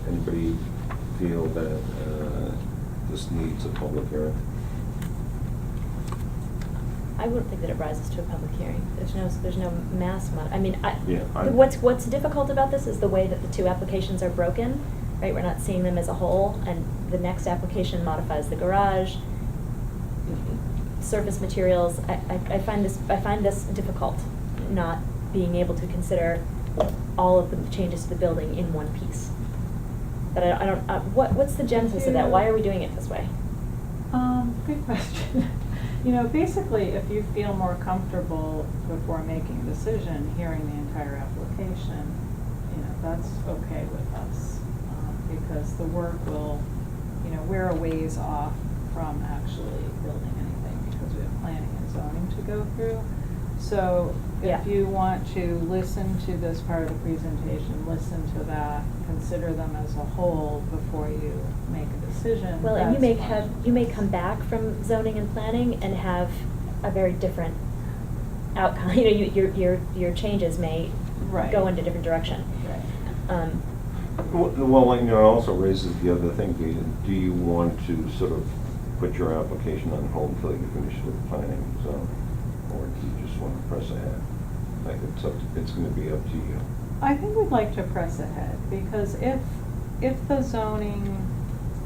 [SPEAKER 3] anybody feel that this needs a public hearing?
[SPEAKER 2] I wouldn't think that it rises to a public hearing. There's no mass I mean,
[SPEAKER 3] Yeah,
[SPEAKER 2] what's difficult about this is the way that the two applications are broken, right? We're not seeing them as a whole, and the next application modifies the garage, surface materials. I find this difficult, not being able to consider all of the changes to the building in one piece. But I don't, what's the genesis of that? Why are we doing it this way?
[SPEAKER 5] Good question. You know, basically, if you feel more comfortable before making a decision, hearing the entire application, you know, that's okay with us. Because the work will, you know, we're a ways off from actually building anything because we have planning and zoning to go through. So
[SPEAKER 2] Yeah.
[SPEAKER 5] if you want to listen to this part of the presentation, listen to that, consider them as a whole before you make a decision.
[SPEAKER 2] Well, and
[SPEAKER 5] that's fine.
[SPEAKER 2] you may come back from zoning and planning and have a very different outcome. You know, your changes may
[SPEAKER 5] Right.
[SPEAKER 2] go in a different direction.
[SPEAKER 5] Right.
[SPEAKER 3] Well, you know, it also raises the other thing, do you want to sort of put your application on hold until you finish with planning, so, or do you just want to press ahead? Like, it's gonna be up to you.
[SPEAKER 5] I think we'd like to press ahead, because if the zoning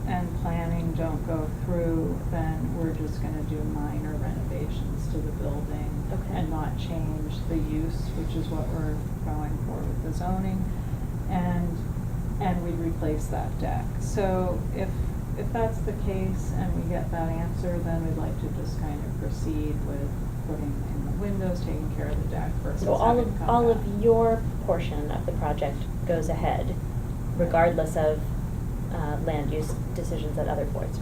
[SPEAKER 5] and planning don't go through, then we're just gonna do minor renovations to the building
[SPEAKER 2] Okay.
[SPEAKER 5] and not change the use, which is what we're going for with the zoning, and we'd replace that deck. So if that's the case and we get that answer, then we'd like to just kind of proceed with putting in the windows, taking care of the deck versus
[SPEAKER 2] So all
[SPEAKER 5] having to come
[SPEAKER 2] all
[SPEAKER 5] back.
[SPEAKER 2] of your portion of the project goes ahead, regardless of land use decisions that other boards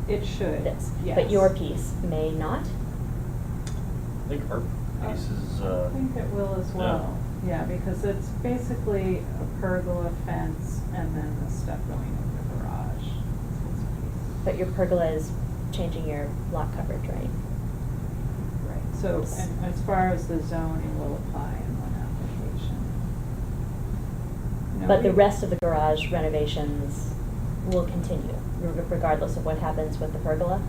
[SPEAKER 2] make.
[SPEAKER 5] It should,
[SPEAKER 2] This,
[SPEAKER 5] yes.
[SPEAKER 2] but your piece may not.
[SPEAKER 6] I think our piece is,
[SPEAKER 5] I think it will as well, yeah, because it's basically a pergola fence and then the stuff going over the garage. It's a piece.
[SPEAKER 2] But your pergola is changing your lot coverage, right?
[SPEAKER 5] Right, so, and as far as the zoning will apply in one application. You know,
[SPEAKER 2] But the
[SPEAKER 5] we-
[SPEAKER 2] rest of the garage renovations will continue, regardless of what happens with the pergola?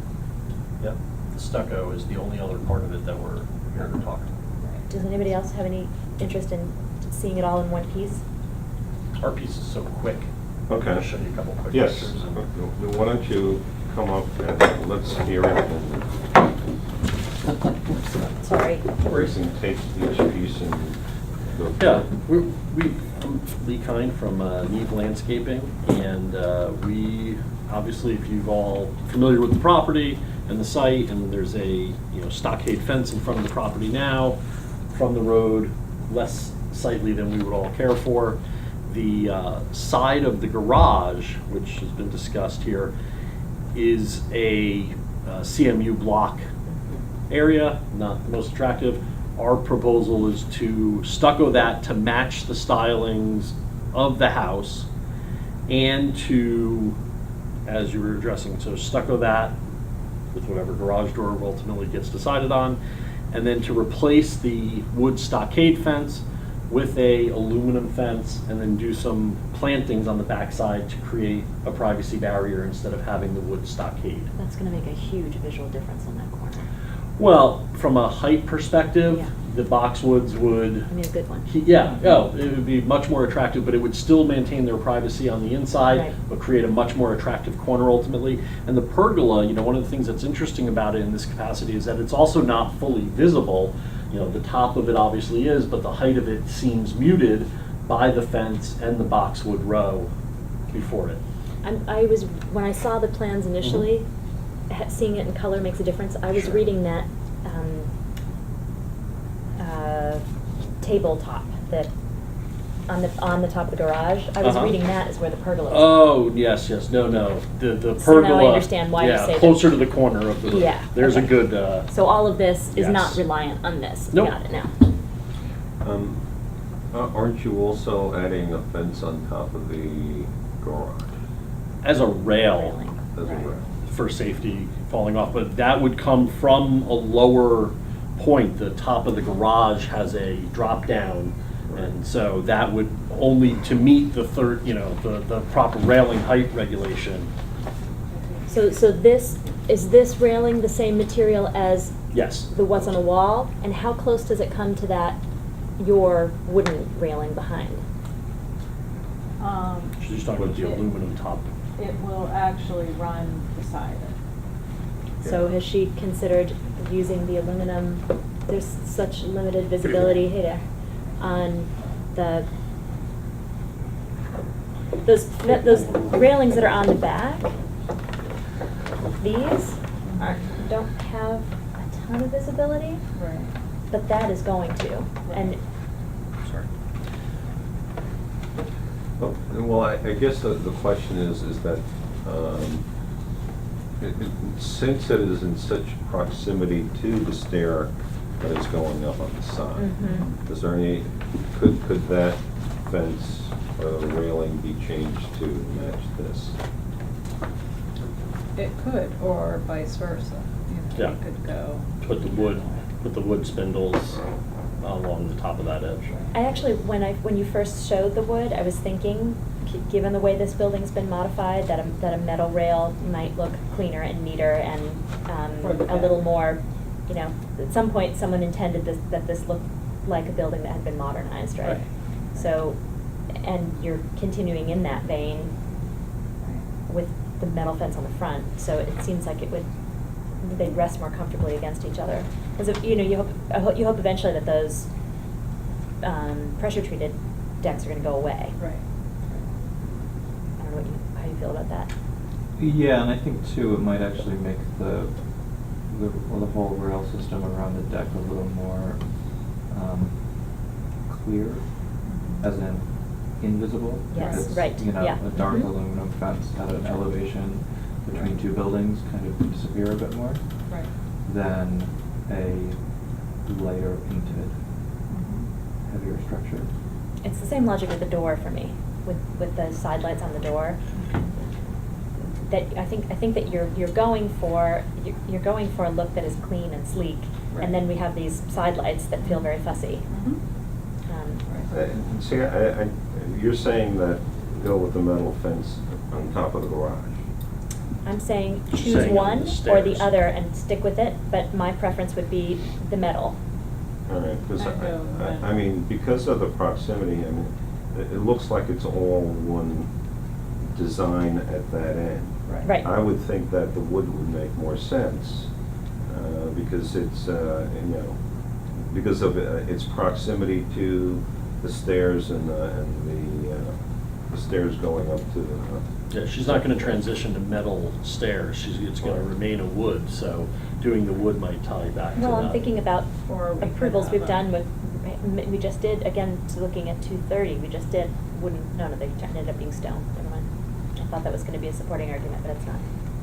[SPEAKER 6] yep, the stucco is the only other part of it that we're here to talk to.
[SPEAKER 5] Right.
[SPEAKER 2] Does anybody else have any interest in seeing it all in one piece?
[SPEAKER 6] Our piece is so quick.
[SPEAKER 3] Okay.
[SPEAKER 6] I'll show you a couple quick
[SPEAKER 3] Yes,
[SPEAKER 6] pictures. and-
[SPEAKER 3] why don't you come up and let's hear it, and
[SPEAKER 2] Sorry.
[SPEAKER 3] Grayson take each piece and go through
[SPEAKER 6] Yeah,
[SPEAKER 3] it.
[SPEAKER 6] I'm Lee Kine from Neve Landscaping, and we, obviously, if you've all familiar with the property and the site, and there's a, stockade fence in front of the property now, from the road, less sightly than we would all care for. The side of the garage, which has been discussed here, is a CMU block area, not the most attractive. Our proposal is to stucco that to match the stylings of the house, and to, as you were addressing, so stucco that with whatever garage door ultimately gets decided on, and then to replace the wood stockade fence with a aluminum fence and then do some plantings on the backside to create a privacy barrier instead of having the wood stockade.
[SPEAKER 2] That's gonna make a huge visual difference on that corner.
[SPEAKER 6] Well, from a height perspective,
[SPEAKER 2] Yeah.
[SPEAKER 6] the boxwoods would,
[SPEAKER 2] I mean, a good one.
[SPEAKER 6] yeah, oh, it would be much more attractive, but it would still maintain their privacy on the inside,
[SPEAKER 2] Right.
[SPEAKER 6] but create a much more attractive corner ultimately. And the pergola, one of the things that's interesting about it in this capacity is that it's also not fully visible. The top of it obviously is, but the height of it seems muted by the fence and the boxwood row before it.
[SPEAKER 2] When I saw the plans initially, seeing it in color makes a difference. I was
[SPEAKER 6] Sure.
[SPEAKER 2] reading that tabletop that on the top of the garage. I was
[SPEAKER 6] Uh-huh.
[SPEAKER 2] reading that is where the pergola is.
[SPEAKER 6] Oh, yes, no. The
[SPEAKER 2] So now I
[SPEAKER 6] pergola.
[SPEAKER 2] understand why you say that.
[SPEAKER 6] closer to the corner of the room.
[SPEAKER 2] Yeah,
[SPEAKER 6] There's a
[SPEAKER 2] okay.
[SPEAKER 6] good,
[SPEAKER 2] So all of this is not
[SPEAKER 6] Yes.
[SPEAKER 2] reliant on this.
[SPEAKER 6] Nope.
[SPEAKER 2] Got it now.
[SPEAKER 3] Aren't you also adding a fence on top of the garage
[SPEAKER 6] as a rail.
[SPEAKER 2] Railing.
[SPEAKER 3] as a rail?
[SPEAKER 6] For safety falling off, but that would come from a lower point. The top of the garage has a drop down, and so that would only to meet the the proper railing height regulation.
[SPEAKER 2] So this railing the same material as
[SPEAKER 6] Yes.
[SPEAKER 2] the what's on the wall? And how close does it come to that, your wooden railing behind?
[SPEAKER 6] She's talking about the aluminum top.
[SPEAKER 5] It will actually run beside it.
[SPEAKER 2] So has she considered using the aluminum, there's such limited visibility here on those railings that are on the back, these don't have a ton of visibility,
[SPEAKER 5] Right.
[SPEAKER 2] but that is going to. And
[SPEAKER 6] Sorry.
[SPEAKER 3] Well, I guess the question is that, since it is in such proximity to the stair that is going up on the side,
[SPEAKER 2] Mhm.
[SPEAKER 3] is there any, could that fence or railing be changed to match this?
[SPEAKER 5] It could, or vice versa.
[SPEAKER 6] Yeah.
[SPEAKER 5] It could go.
[SPEAKER 6] Put the wood spindles along the top of that edge.
[SPEAKER 2] I actually, when you first showed the wood, I was thinking, given the way this building's been modified, that a metal rail might look cleaner and neater and
[SPEAKER 5] For the
[SPEAKER 2] a
[SPEAKER 5] back.
[SPEAKER 2] little more, at some point, someone intended that this looked like a building that had been modernized, right?
[SPEAKER 6] Right.
[SPEAKER 2] So, and you're continuing in that vein with the metal fence on the front, so it seems like they'd rest more comfortably against each other. Because you hope eventually that those pressure treated decks are going to go away.
[SPEAKER 5] Right.
[SPEAKER 2] I don't know how you feel about that.
[SPEAKER 4] Yeah, and I think too, it might actually make the whole rail system around the deck a little more clear, as in invisible.
[SPEAKER 2] Yes,
[SPEAKER 4] It's,
[SPEAKER 2] right, yeah.
[SPEAKER 4] A dark
[SPEAKER 2] Mhm.
[SPEAKER 4] aluminum fence at an elevation between two buildings kind of disappear a bit more
[SPEAKER 5] Right.
[SPEAKER 4] than a lighter painted, heavier structure.
[SPEAKER 2] It's the same logic with the door for me, with the side lights on the door. That I think that you're going for a look that is clean and sleek,
[SPEAKER 5] Right.
[SPEAKER 2] and then we have these side lights that feel very fussy.
[SPEAKER 5] Mhm.
[SPEAKER 2] Um,
[SPEAKER 3] See, you're saying that go with the metal fence on top of the garage.
[SPEAKER 2] I'm saying
[SPEAKER 6] She's
[SPEAKER 2] choose
[SPEAKER 6] saying on
[SPEAKER 2] one
[SPEAKER 6] the
[SPEAKER 2] or the
[SPEAKER 6] stairs.
[SPEAKER 2] other and stick with it, but my preference would be the metal.
[SPEAKER 3] All right, because
[SPEAKER 5] I'd go with that.
[SPEAKER 3] I mean, because of the proximity, I mean, it looks like it's all one design at that end.
[SPEAKER 2] Right.
[SPEAKER 3] I would think that the wood would make more sense, because it's, because of its proximity to the stairs and the stairs going up to the.
[SPEAKER 6] Yeah, she's not gonna transition to metal stairs, it's gonna remain a wood, so doing the wood might tie back to that.
[SPEAKER 2] Well, I'm thinking about
[SPEAKER 5] Or we could
[SPEAKER 2] approvals
[SPEAKER 5] have
[SPEAKER 2] we've
[SPEAKER 5] a-
[SPEAKER 2] done with, we just did, again, looking at 230, we just did wooden, no, they ended up being stone, never mind. I thought that was gonna be a supporting argument, but it's not.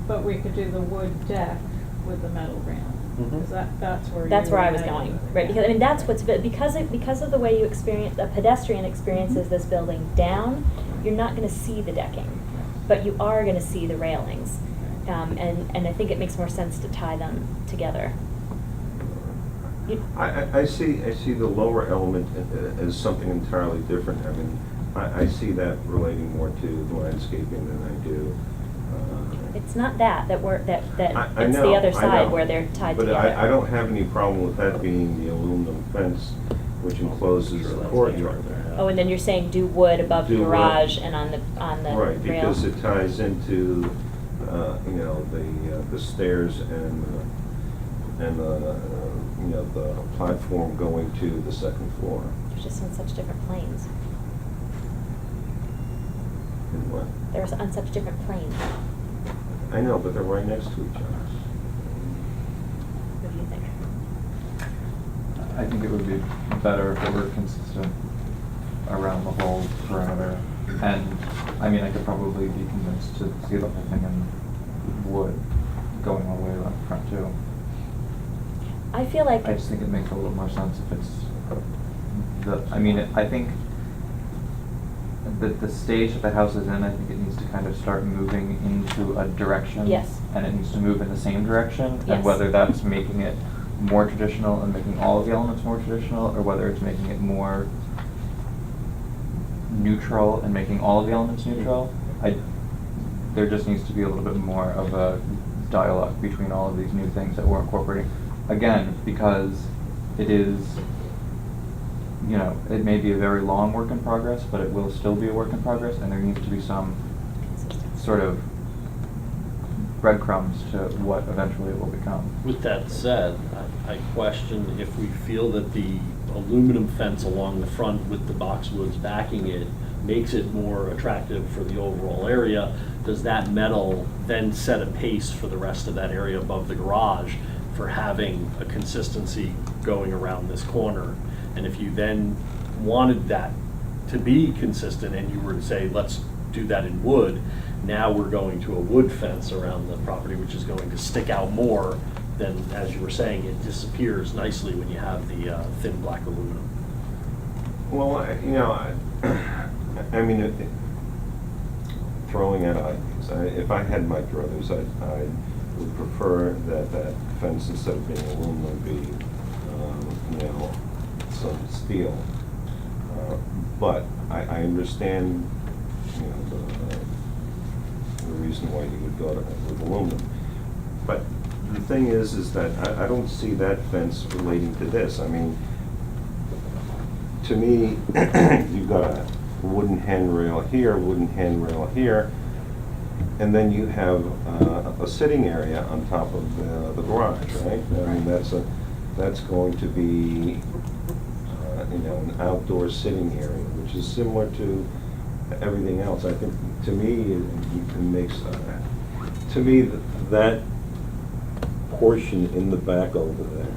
[SPEAKER 5] But we could do the wood deck with the metal railing.
[SPEAKER 6] Mhm.
[SPEAKER 5] Is that's where you
[SPEAKER 2] That's where I
[SPEAKER 5] were
[SPEAKER 2] was
[SPEAKER 5] headed
[SPEAKER 2] going,
[SPEAKER 5] with it,
[SPEAKER 2] right,
[SPEAKER 5] yeah.
[SPEAKER 2] because, I mean, that's what's, because of the way you experience, a pedestrian experiences this building down, you're not gonna see the decking, but you are gonna see the railings. And I think it makes more sense to tie them together.
[SPEAKER 3] I see the lower element as something entirely different. I mean, I see that relating more to landscaping than I do.
[SPEAKER 2] It's not that
[SPEAKER 3] I
[SPEAKER 2] it's
[SPEAKER 3] know,
[SPEAKER 2] the other
[SPEAKER 3] I
[SPEAKER 2] side
[SPEAKER 3] know.
[SPEAKER 2] where they're tied
[SPEAKER 3] But
[SPEAKER 2] together.
[SPEAKER 3] I don't have any problem with that being the aluminum fence, which encloses
[SPEAKER 6] Sure,
[SPEAKER 3] the
[SPEAKER 6] that's
[SPEAKER 3] courtyard.
[SPEAKER 6] nature there, yeah.
[SPEAKER 2] Oh, and then you're saying do wood above the
[SPEAKER 3] Do wood.
[SPEAKER 2] garage and on the rail?
[SPEAKER 3] Right, because it ties into, you know, the stairs and you know, the platform going to the second floor.
[SPEAKER 2] They're just on such different planes.
[SPEAKER 3] And what?
[SPEAKER 2] They're on such different planes.
[SPEAKER 3] I know, but they're right next to each other.
[SPEAKER 2] What do you think?
[SPEAKER 4] I think it would be better if it were consistent around the whole perimeter. And, I mean, I could probably be convinced to see the whole thing in wood going all the way around the front too.
[SPEAKER 2] I feel like
[SPEAKER 4] I just think it makes a little more sense if it's I think the stage that the house is in, I think it needs to kind of start moving into a direction.
[SPEAKER 2] Yes.
[SPEAKER 4] And it needs to move in the same direction.
[SPEAKER 2] Yes.
[SPEAKER 4] And whether that's making it more traditional and making all of the elements more traditional, or whether it's making it more neutral and making all of the elements neutral, there just needs to be a little bit more of a dialogue between all of these new things that we're incorporating. Again, because it is, you know, it may be a very long work in progress, but it will still be a work in progress, and there needs to be some sort of breadcrumbs to what eventually it will become.
[SPEAKER 6] With that said, I question if we feel that the aluminum fence along the front with the boxwoods backing it makes it more attractive for the overall area. Does that metal then set a pace for the rest of that area above the garage for having a consistency going around this corner? And if you then wanted that to be consistent and you were to say, let's do that in wood, now we're going to a wood fence around the property, which is going to stick out more than, as you were saying, it disappears nicely when you have the thin black aluminum.
[SPEAKER 3] Well, you know, I mean, throwing out ideas. If I had my druthers, I would prefer that fence, instead of being aluminum, be, you know, some steel. But I understand, you know, the reason why you would go with aluminum. But the thing is that I don't see that fence relating to this. I mean, to me, you've got a wooden handrail here, wooden handrail here, and then you have a sitting area on top of the garage, right? I mean, that's going to be, you know, an outdoor sitting area, which is similar to everything else. I think, to me, it makes, to me, that portion in the back over there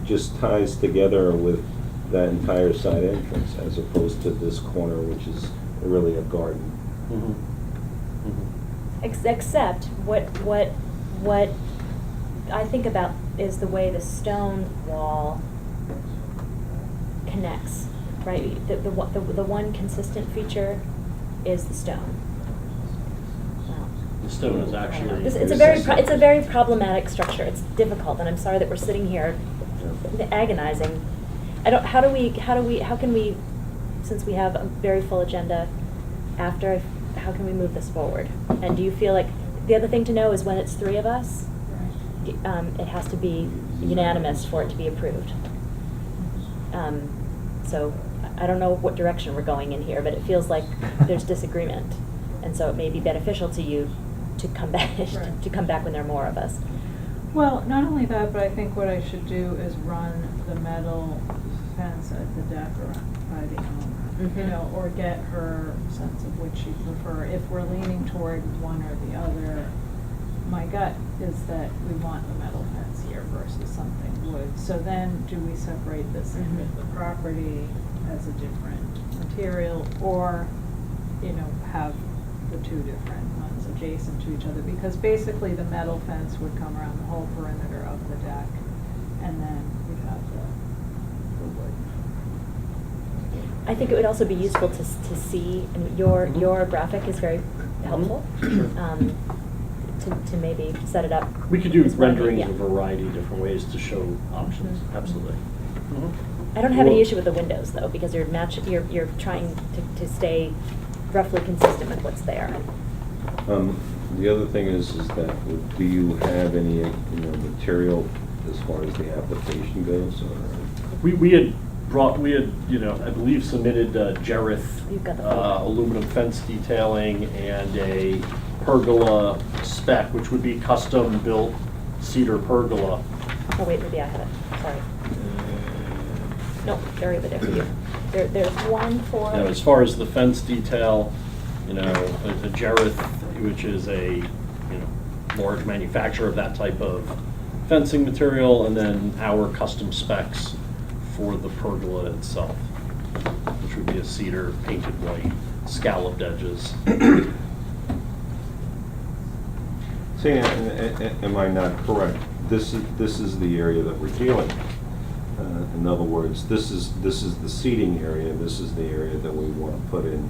[SPEAKER 3] just ties together with that entire side entrance, as opposed to this corner, which is really a garden.
[SPEAKER 2] Except what I think about is the way the stone wall connects, right? The one consistent feature is the stone. Well,
[SPEAKER 6] The stone is
[SPEAKER 2] I don't know.
[SPEAKER 6] actually.
[SPEAKER 2] It's a very problematic structure. It's difficult, and I'm sorry that we're sitting here agonizing. How can we, since we have a very full agenda after, how can we move this forward? And do you feel like, the other thing to know is when it's three of us, it has to be unanimous for it to be approved. So I don't know what direction we're going in here, but it feels like there's disagreement. And so it may be beneficial to you to come back,
[SPEAKER 5] Right.
[SPEAKER 2] to come back when there are more of us.
[SPEAKER 5] Well, not only that, but I think what I should do is run the metal fence at the deck around by the owner, you
[SPEAKER 2] Mhm.
[SPEAKER 5] know, or get her sense of which she'd prefer. If we're leaning toward one or the other, my gut is that we want the metal fence here versus something wood. So then, do we separate this in with the property as a different material, or, you know, have the two different ones adjacent to each other? Because basically the metal fence would come around the whole perimeter of the deck, and then we'd have the wood.
[SPEAKER 2] I think it would also be useful to see, and your graphic is very helpful, to maybe set it up.
[SPEAKER 6] We could do
[SPEAKER 2] as one of the-
[SPEAKER 6] renderings
[SPEAKER 2] yeah.
[SPEAKER 6] a variety of different ways to show options,
[SPEAKER 2] Mhm.
[SPEAKER 6] absolutely.
[SPEAKER 2] I don't have any
[SPEAKER 6] Well-
[SPEAKER 2] issue with the windows though, because you're trying to stay roughly consistent with what's there.
[SPEAKER 3] The other thing is that, do you have any, material as far as the application goes, or?
[SPEAKER 6] We had brought, I believe submitted Jareth
[SPEAKER 2] You've got the folder.
[SPEAKER 6] aluminum fence detailing and a pergola spec, which would be custom-built cedar pergola.
[SPEAKER 2] Oh wait, maybe I have it, sorry. No, they're over there for you. There's one for.
[SPEAKER 6] You know, as far as the fence detail, a Jareth, which is a, large manufacturer of that type of fencing material, and then our custom specs for the pergola itself, which would be a cedar painted white, scalloped edges.
[SPEAKER 3] See, am I not correct? This is the area that we're dealing with. In other words, this is the seating area, this is the area that we want to put in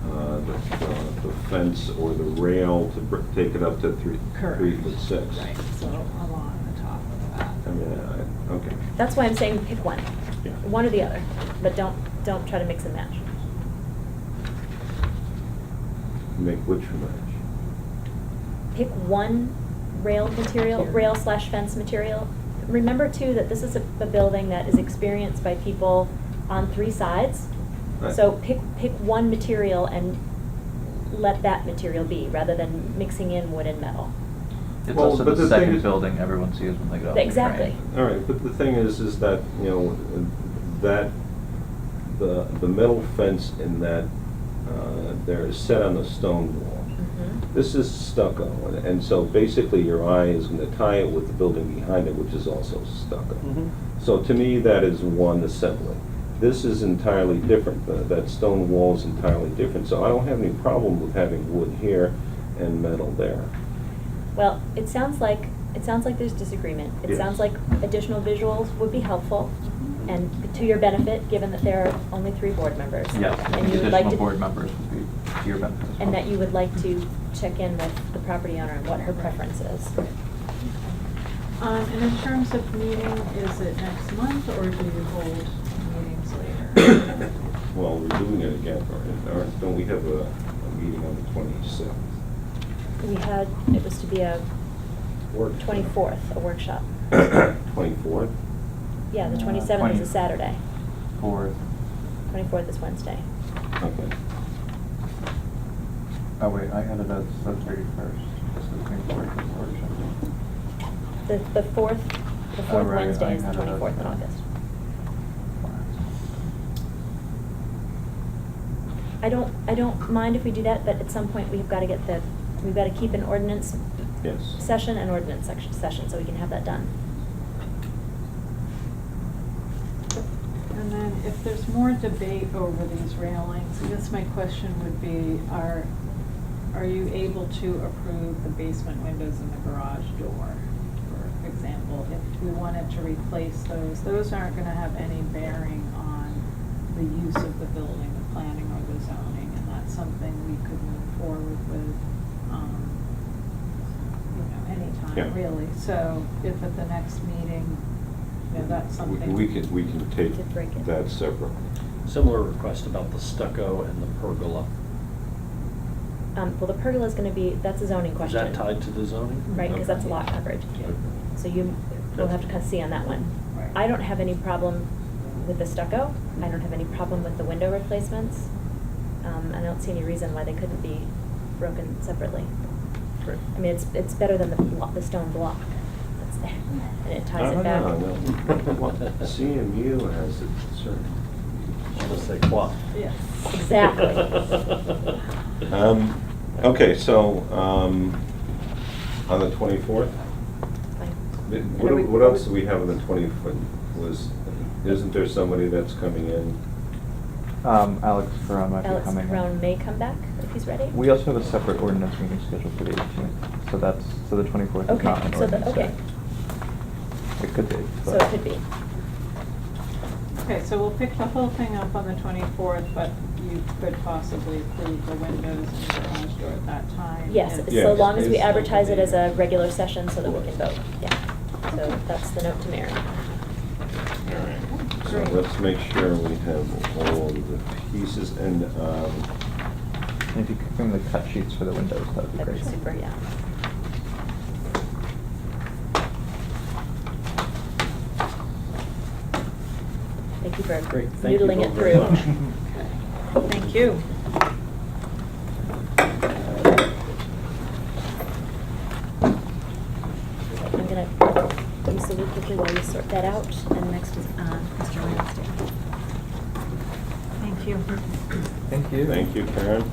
[SPEAKER 3] the fence or the rail to take it up to 3'6".
[SPEAKER 5] Right, so along the top of that.
[SPEAKER 3] I mean, okay.
[SPEAKER 2] That's why I'm saying pick one,
[SPEAKER 6] Yeah.
[SPEAKER 2] one or the other, but don't try to mix and match.
[SPEAKER 3] Make which match?
[SPEAKER 2] Pick one rail material, rail/fence material. Remember too that this is a building that is experienced by people on 3 sides.
[SPEAKER 3] Right.
[SPEAKER 2] So pick one material and let that material be, rather than mixing in wood and metal.
[SPEAKER 4] It's
[SPEAKER 3] Well,
[SPEAKER 4] also
[SPEAKER 3] but
[SPEAKER 4] the
[SPEAKER 3] the thing
[SPEAKER 4] second
[SPEAKER 3] is-
[SPEAKER 4] building everyone sees when they get off the train.
[SPEAKER 2] Exactly.
[SPEAKER 3] All right, but the thing is that, that the metal fence in that, there is set on a stone wall.
[SPEAKER 2] Mhm.
[SPEAKER 3] This is stucco, and so basically your eye is going to tie it with the building behind it, which is also stucco. So to me, that is one assembly. This is entirely different. That stone wall is entirely different, so I don't have any problem with having wood here and metal there.
[SPEAKER 2] Well, it sounds like there's disagreement. It
[SPEAKER 3] Yes.
[SPEAKER 2] sounds like additional visuals would be helpful, and to your benefit, given that there are only 3 board members.
[SPEAKER 4] Yes,
[SPEAKER 2] And you would like
[SPEAKER 4] additional
[SPEAKER 2] to,
[SPEAKER 4] board members would be to your benefit as well.
[SPEAKER 2] and that you would like to check in with the property owner and what her preference is.
[SPEAKER 5] And in terms of meeting, is it next month, or do you hold meetings later?
[SPEAKER 3] Well, we're doing it again, or don't we have a meeting on the 26th?
[SPEAKER 2] It was to be a 24th, a workshop.
[SPEAKER 3] 24th?
[SPEAKER 2] Yeah, the 27th is a
[SPEAKER 4] 20th.
[SPEAKER 2] Saturday.
[SPEAKER 4] 4th.
[SPEAKER 2] 24th is Wednesday.
[SPEAKER 3] Okay.
[SPEAKER 4] Oh wait, I had it as the 31st. This is the 24th of the workshop.
[SPEAKER 2] The fourth
[SPEAKER 4] Oh, right,
[SPEAKER 2] Wednesday
[SPEAKER 4] I
[SPEAKER 2] is the
[SPEAKER 4] had it as
[SPEAKER 2] 24th in
[SPEAKER 4] that.
[SPEAKER 2] August. I don't mind if we do that, but at some point we've got to keep an ordinance
[SPEAKER 3] Yes.
[SPEAKER 2] session and ordinance session, so we can have that done.
[SPEAKER 5] And then if there's more debate over these railings, I guess my question would be, are you able to approve the basement windows and the garage door? For example, if we wanted to replace those aren't gonna have any bearing on the use of the building, the planning or the zoning, and that's something we could move forward with,
[SPEAKER 3] Yeah.
[SPEAKER 5] anytime, really. So if at the next meeting, that's something.
[SPEAKER 3] We can take
[SPEAKER 2] To break it.
[SPEAKER 3] that separate.
[SPEAKER 6] Similar request about the stucco and the pergola.
[SPEAKER 2] Well, the pergola is going to be, that's a zoning
[SPEAKER 6] Is
[SPEAKER 2] question.
[SPEAKER 6] that tied to the zoning?
[SPEAKER 2] Right, because that's a lot coverage. So we'll have to kind of see on that one.
[SPEAKER 5] Right.
[SPEAKER 2] I don't have any problem with the stucco. I don't have any problem with the window replacements. I don't see any reason why they couldn't be broken separately.
[SPEAKER 6] Great.
[SPEAKER 2] I mean, it's better than the stone block that's there, and it ties it back.
[SPEAKER 3] No. CMU has it certain.
[SPEAKER 6] Let's say quoi.
[SPEAKER 5] Yes.
[SPEAKER 2] Exactly.
[SPEAKER 3] Okay, so, on the 24th?
[SPEAKER 2] Fine.
[SPEAKER 3] What else do we have on the 24th? Isn't there somebody that's coming in?
[SPEAKER 4] Alex Ferron might be
[SPEAKER 2] Alex
[SPEAKER 4] coming in.
[SPEAKER 2] Brown may come back if he's ready.
[SPEAKER 4] We also have a separate ordinance meeting scheduled for the 18th, so the 24th is
[SPEAKER 2] Okay,
[SPEAKER 4] not an
[SPEAKER 2] so
[SPEAKER 4] ordinance
[SPEAKER 2] okay.
[SPEAKER 4] day. It could be,
[SPEAKER 2] So
[SPEAKER 4] but.
[SPEAKER 2] it could be.
[SPEAKER 5] Okay, so we'll pick the whole thing up on the 24th, but you could possibly approve the windows and the garage door at that time.
[SPEAKER 2] Yes,
[SPEAKER 5] if-
[SPEAKER 3] Yeah,
[SPEAKER 2] so long as we
[SPEAKER 3] it's-
[SPEAKER 2] advertise it as a regular session so that we can vote, yeah. So that's the note to Mary.
[SPEAKER 3] All right. So
[SPEAKER 5] Great.
[SPEAKER 3] let's make sure we have all of the pieces, and,
[SPEAKER 4] And if you could bring the cut sheets for the windows, that would be
[SPEAKER 2] That'd
[SPEAKER 4] great.
[SPEAKER 2] be super, yeah. Thank you for
[SPEAKER 6] Great, thank you
[SPEAKER 2] noodling it
[SPEAKER 6] both very
[SPEAKER 2] through.
[SPEAKER 6] much.
[SPEAKER 5] Thank you.
[SPEAKER 2] I'm gonna use the loop quickly while you sort that out, and next is Mr. Lansdale.
[SPEAKER 5] Thank you.
[SPEAKER 4] Thank you.
[SPEAKER 3] thank you, Karen.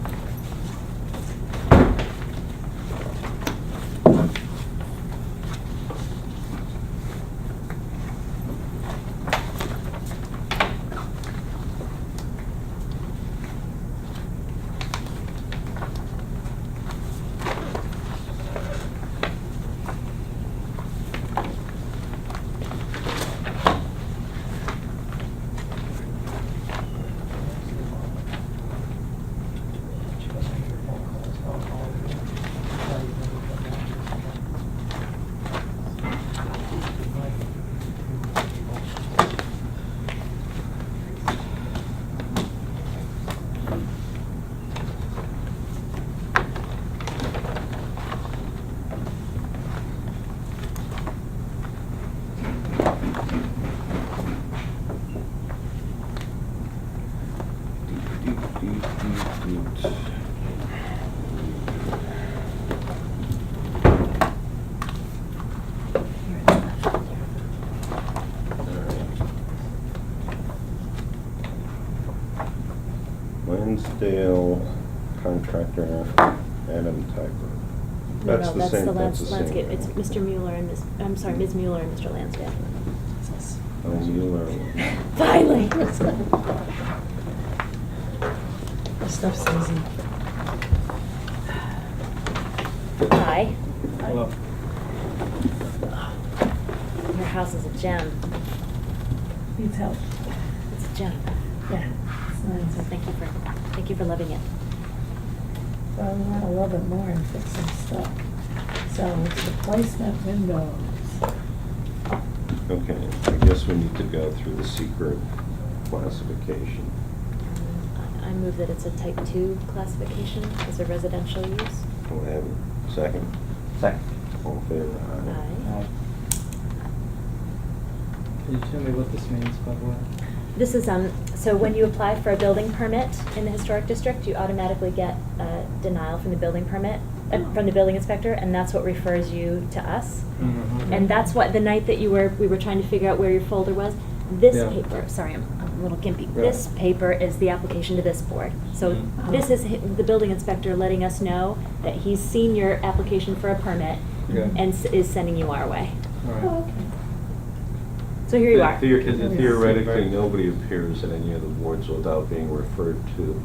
[SPEAKER 3] Lansdale contractor, Adam Typer.
[SPEAKER 2] No, no,
[SPEAKER 3] the
[SPEAKER 2] that's
[SPEAKER 3] same-
[SPEAKER 2] the
[SPEAKER 3] that's the same
[SPEAKER 2] landscape,
[SPEAKER 3] guy.
[SPEAKER 2] it's Mr. Mueller and Ms., I'm sorry, Ms. Mueller and Mr. Lansdale.
[SPEAKER 3] Oh, Mueller.
[SPEAKER 2] Finally!
[SPEAKER 7] This stuff's easy.
[SPEAKER 2] Hi,
[SPEAKER 4] Hello.
[SPEAKER 2] your house is a gem,
[SPEAKER 7] Needs help.
[SPEAKER 2] it's a gem,
[SPEAKER 7] Yeah, it's
[SPEAKER 2] so
[SPEAKER 7] nice.
[SPEAKER 2] thank you for loving it.
[SPEAKER 7] Well, we wanna love it more and fix some stuff. So it's replacement windows.
[SPEAKER 3] Okay, I guess we need to go through the secret classification.
[SPEAKER 2] I move that it's a type 2 classification as a residential use.
[SPEAKER 3] We'll have a second.
[SPEAKER 4] Second.
[SPEAKER 3] All in favor?
[SPEAKER 2] Aye.
[SPEAKER 8] Can you tell me what this means, by the way?
[SPEAKER 2] This is, so when you apply for a building permit in the historic district, you automatically get a denial from the building permit, from the building inspector, and that's what refers you to us.
[SPEAKER 8] Mm-hmm.
[SPEAKER 2] And that's what, the night that we were trying to figure out where your folder was, this
[SPEAKER 8] Yeah.
[SPEAKER 2] paper, sorry, I'm a little gimpy.
[SPEAKER 8] Right.
[SPEAKER 2] This paper is the application to this board. So
[SPEAKER 8] Mhm.
[SPEAKER 2] this is the building inspector letting us know that he's seen your application for a permit
[SPEAKER 8] Yeah.
[SPEAKER 2] and is sending you our way.
[SPEAKER 8] All
[SPEAKER 7] Oh,
[SPEAKER 8] right.
[SPEAKER 7] okay.
[SPEAKER 2] So here you are.
[SPEAKER 3] Theoretically, nobody appears at any of the boards without being referred to